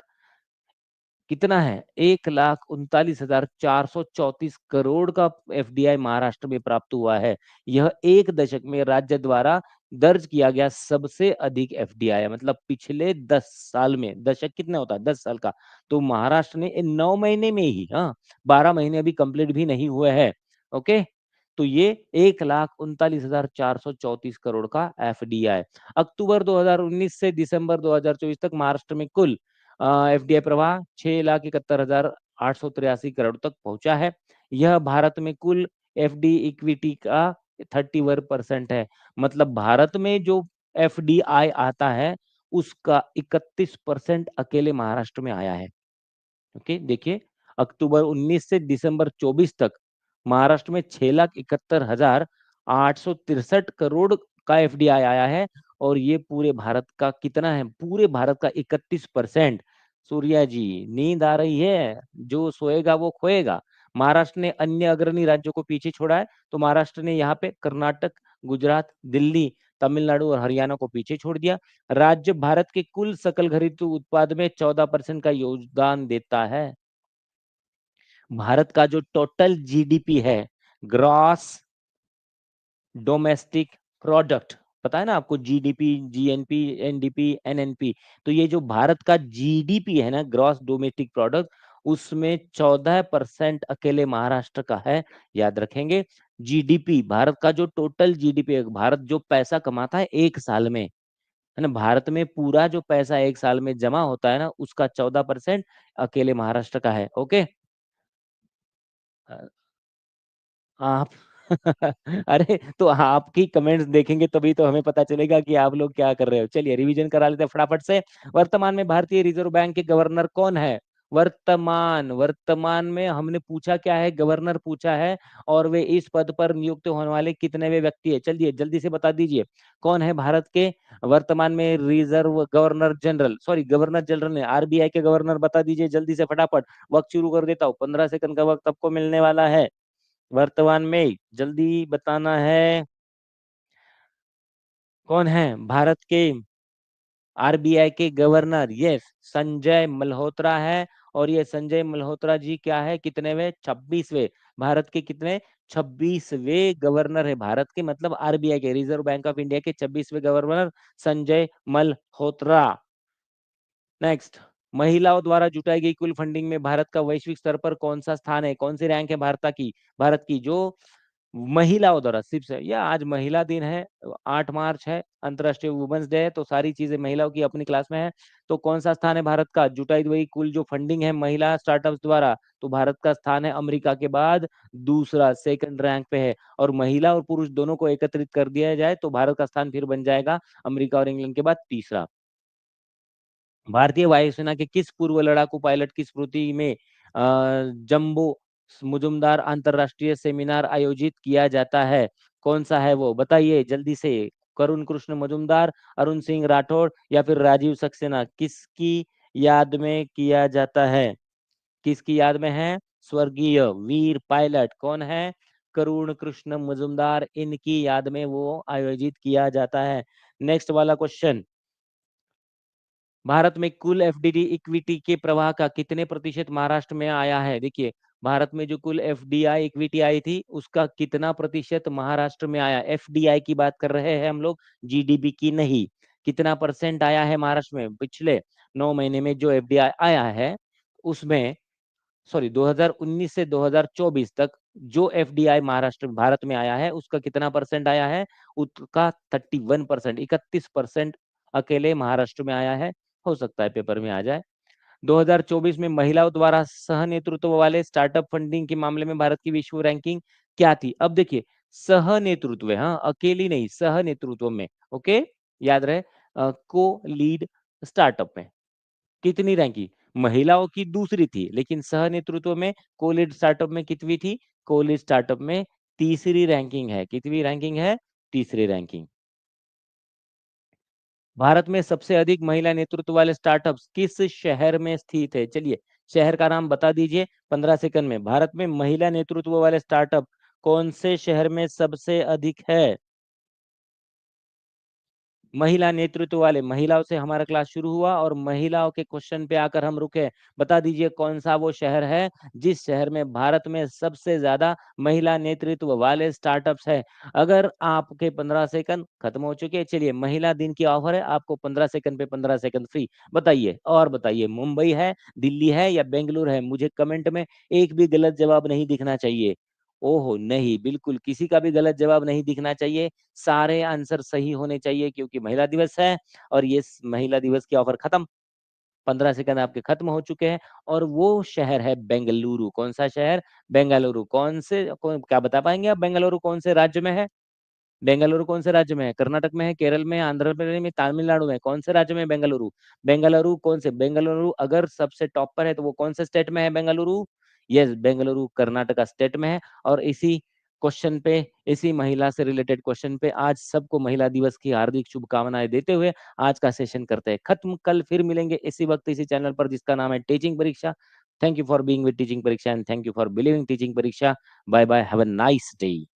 कितना है? 1,39,434 करोड़ का एफडीआई महाराष्ट्र में प्राप्त हुआ है। यह एक दशक में राज्य द्वारा दर्ज किया गया सबसे अधिक एफडीआई है। मतलब पिछले 10 साल में, दशक कितना होता है? 10 साल का। तो महाराष्ट्र ने 9 महीने में ही, हाँ, 12 महीने अभी कंप्लीट भी नहीं हुए हैं। ओके, तो ये 1,39,434 करोड़ का एफडीआई। अक्टूबर 2019 से दिसंबर 2024 तक महाराष्ट्र में कुल एफडीआई प्रवाह 6,71,883 करोड़ तक पहुंचा है। यह भारत में कुल एफडी इक्विटी का 31% है। मतलब भारत में जो एफडीआई आता है उसका 31% अकेले महाराष्ट्र में आया है। ओके, देखिए, अक्टूबर 19 से दिसंबर 24 तक महाराष्ट्र में 6,71,863 करोड़ का एफडीआई आया है। और ये पूरे भारत का कितना है? पूरे भारत का 31%। सूर्या जी, नींद आ रही है? जो सोएगा वो खोएगा। महाराष्ट्र ने अन्य अग्रणी राज्यों को पीछे छोड़ा है। तो महाराष्ट्र ने यहाँ पे कर्नाटक, गुजरात, दिल्ली, तमिलनाडु और हरियाणा को पीछे छोड़ दिया। राज्य भारत के कुल सकल घरेलू उत्पाद में 14% का योगदान देता है। भारत का जो टोटल जीडीपी है, ग्रॉस डोमेस्टिक प्रोडक्ट, पता है ना आपको? GDP, GNP, NDP, NNP. तो ये जो भारत का जीडीपी है ना, ग्रॉस डोमेस्टिक प्रोडक्ट, उसमें 14% अकेले महाराष्ट्र का है। याद रखेंगे, जीडीपी भारत का जो टोटल जीडीपी है, भारत जो पैसा कमाता है एक साल में, है ना, भारत में पूरा जो पैसा एक साल में जमा होता है ना, उसका 14% अकेले महाराष्ट्र का है। ओके, आप अरे, तो आपकी कमेंट्स देखेंगे तभी तो हमें पता चलेगा कि आप लोग क्या कर रहे हो। चलिए रिवीजन करा लेते हैं फटाफट से। वर्तमान में भारतीय रिजर्व बैंक के गवर्नर कौन है? वर्तमान वर्तमान में हमने पूछा क्या है? गवर्नर पूछा है। और वे इस पद पर नियुक्त होने वाले कितने व्यक्ति है? चलिए जल्दी से बता दीजिए, कौन है भारत के वर्तमान में reserve governor general, sorry governor general ने, आरबीआई के गवर्नर, बता दीजिए जल्दी से फटाफट। वक्त शुरू कर देता हूँ, 15 सेकंड का वक्त आपको मिलने वाला है। वर्तमान में जल्दी बताना है, कौन है भारत के आरबीआई के गवर्नर? यस, संजय मल्होत्रा है। और ये संजय मल्होत्रा जी क्या है? कितनेवे? 26वें। भारत के कितने? 26वें गवर्नर है भारत के, मतलब आरबीआई के, रिजर्व बैंक ऑफ इंडिया के 26वें गवर्नर संजय मल्होत्रा। नेक्स्ट, महिलाओं द्वारा जुटाई गई कुल फंडिंग में भारत का वैश्विक स्तर पर कौन सा स्थान है? कौन सी रैंक है भारत की जो महिलाओं द्वारा सिर्फ से, या आज महिला दिन है, 8 मार्च है, अंतरराष्ट्रीय वुमेन्स डे है, तो सारी चीजें महिलाओं की अपनी क्लास में है। तो कौन सा स्थान है भारत का? जुटाई हुई कुल जो फंडिंग है महिला स्टार्टअप्स द्वारा, तो भारत का स्थान है अमेरिका के बाद दूसरा, सेकंड रैंक पे है। और महिला और पुरुष दोनों को एकत्रित कर दिया जाए तो भारत का स्थान फिर बन जाएगा अमेरिका और इंग्लैंड के बाद तीसरा। भारतीय वायुसेना के किस पूर्व लड़ाकू पायलट की स्मृति में जम्बो मुजुमदार अंतरराष्ट्रीय सेमिनार आयोजित किया जाता है? कौन सा है वो? बताइए जल्दी से। करुण कृष्ण मजुमदार, अरुण सिंह राठौड़, या फिर राजीव सक्सेना? किसकी याद में किया जाता है? किसकी याद में है? स्वर्गीय वीर पायलट कौन है? करुण कृष्ण मजुमदार, इनकी याद में वो आयोजित किया जाता है। नेक्स्ट वाला क्वेश्चन, भारत में कुल एफडीडी इक्विटी के प्रवाह का कितने प्रतिशत महाराष्ट्र में आया है? देखिए, भारत में जो कुल एफडीआई इक्विटी आई थी उसका कितना प्रतिशत महाराष्ट्र में आया? एफडीआई की बात कर रहे हैं हम लोग, जीडीपी की नहीं। कितना परसेंट आया है महाराष्ट्र में पिछले 9 महीने में जो एफडीआई आया है उसमें? सॉरी, 2019 से 2024 तक जो एफडीआई महाराष्ट्र भारत में आया है उसका कितना परसेंट आया है? उसका 31%, 31% अकेले महाराष्ट्र में आया है। हो सकता है पेपर में आ जाए। 2024 में महिलाओं द्वारा सह नेतृत्व वाले स्टार्टअप फंडिंग के मामले में भारत की विश्व रैंकिंग क्या थी? अब देखिए, सह नेतृत्व, हाँ अकेली नहीं, सह नेतृत्व में। ओके, याद रहे, को लीड स्टार्टअप में कितनी रैंकी? महिलाओं की दूसरी थी, लेकिन सह नेतृत्व में को-लीड स्टार्टअप में कितवीं थी? को-लीड स्टार्टअप में तीसरी रैंकिंग है। कितवीं रैंकिंग है? तीसरी रैंकिंग। भारत में सबसे अधिक महिला नेतृत्व वाले स्टार्टअप्स किस शहर में स्थित है? चलिए, शहर का नाम बता दीजिए 15 सेकंड में। भारत में महिला नेतृत्व वाले स्टार्टअप कौन से शहर में सबसे अधिक है? महिला नेतृत्व वाले, महिलाओं से हमारा क्लास शुरू हुआ और महिलाओं के क्वेश्चन पे आकर हम रुके। बता दीजिए कौन-सा वो शहर है, जिस शहर में भारत में सबसे ज़्यादा महिला नेतृत्व वाले स्टार्टअप्स हैं। अगर आपके 15 सेकंड खत्म हो चुके हैं, चलिए महिला दिन की ऑफर है, आपको 15 सेकंड पे 15 सेकंड फ्री। बताइए और बताइए मुंबई है, दिल्ली है या बेंगलुरु है? मुझे कमेंट में एक भी गलत जवाब नहीं दिखना चाहिए। ओहो! नहीं, बिल्कुल किसी का भी गलत जवाब नहीं दिखना चाहिए। सारे आंसर सही होने चाहिए क्योंकि महिला दिवस है और ये महिला दिवस की ऑफर खत्म। 15 सेकंड आपके खत्म हो चुके हैं और वो शहर है बेंगलुरु। कौन-सा शहर? बेंगलुरु। क्या बता पाएँगे आप बेंगलुरु कौन से राज्य में है? बेंगलुरु कौन से राज्य में है? कर्नाटक में है, केरल में है, आंध्र प्रदेश में, तमिलनाडु में, कौन से राज्य में है बेंगलुरु? बेंगलुरु कौन से बेंगलुरु अगर सबसे टॉप पर है तो वो कौन से स्टेट में है बेंगलुरु? यस, बेंगलुरु कर्नाटका स्टेट में है और इसी क्वेश्चन पे, इसी महिला से रिलेटेड क्वेश्चन पे आज सबको महिला दिवस की हार्दिक शुभकामनाएँ देते हुए आज का सेशन करते हैं खत्म। कल फिर मिलेंगे इसी वक़्त इसी चैनल पर जिसका नाम है teaching Pariksha. Thank you for being with teaching Pariksha and thank you for believing teaching Pariksha. Bye bye, have a nice day.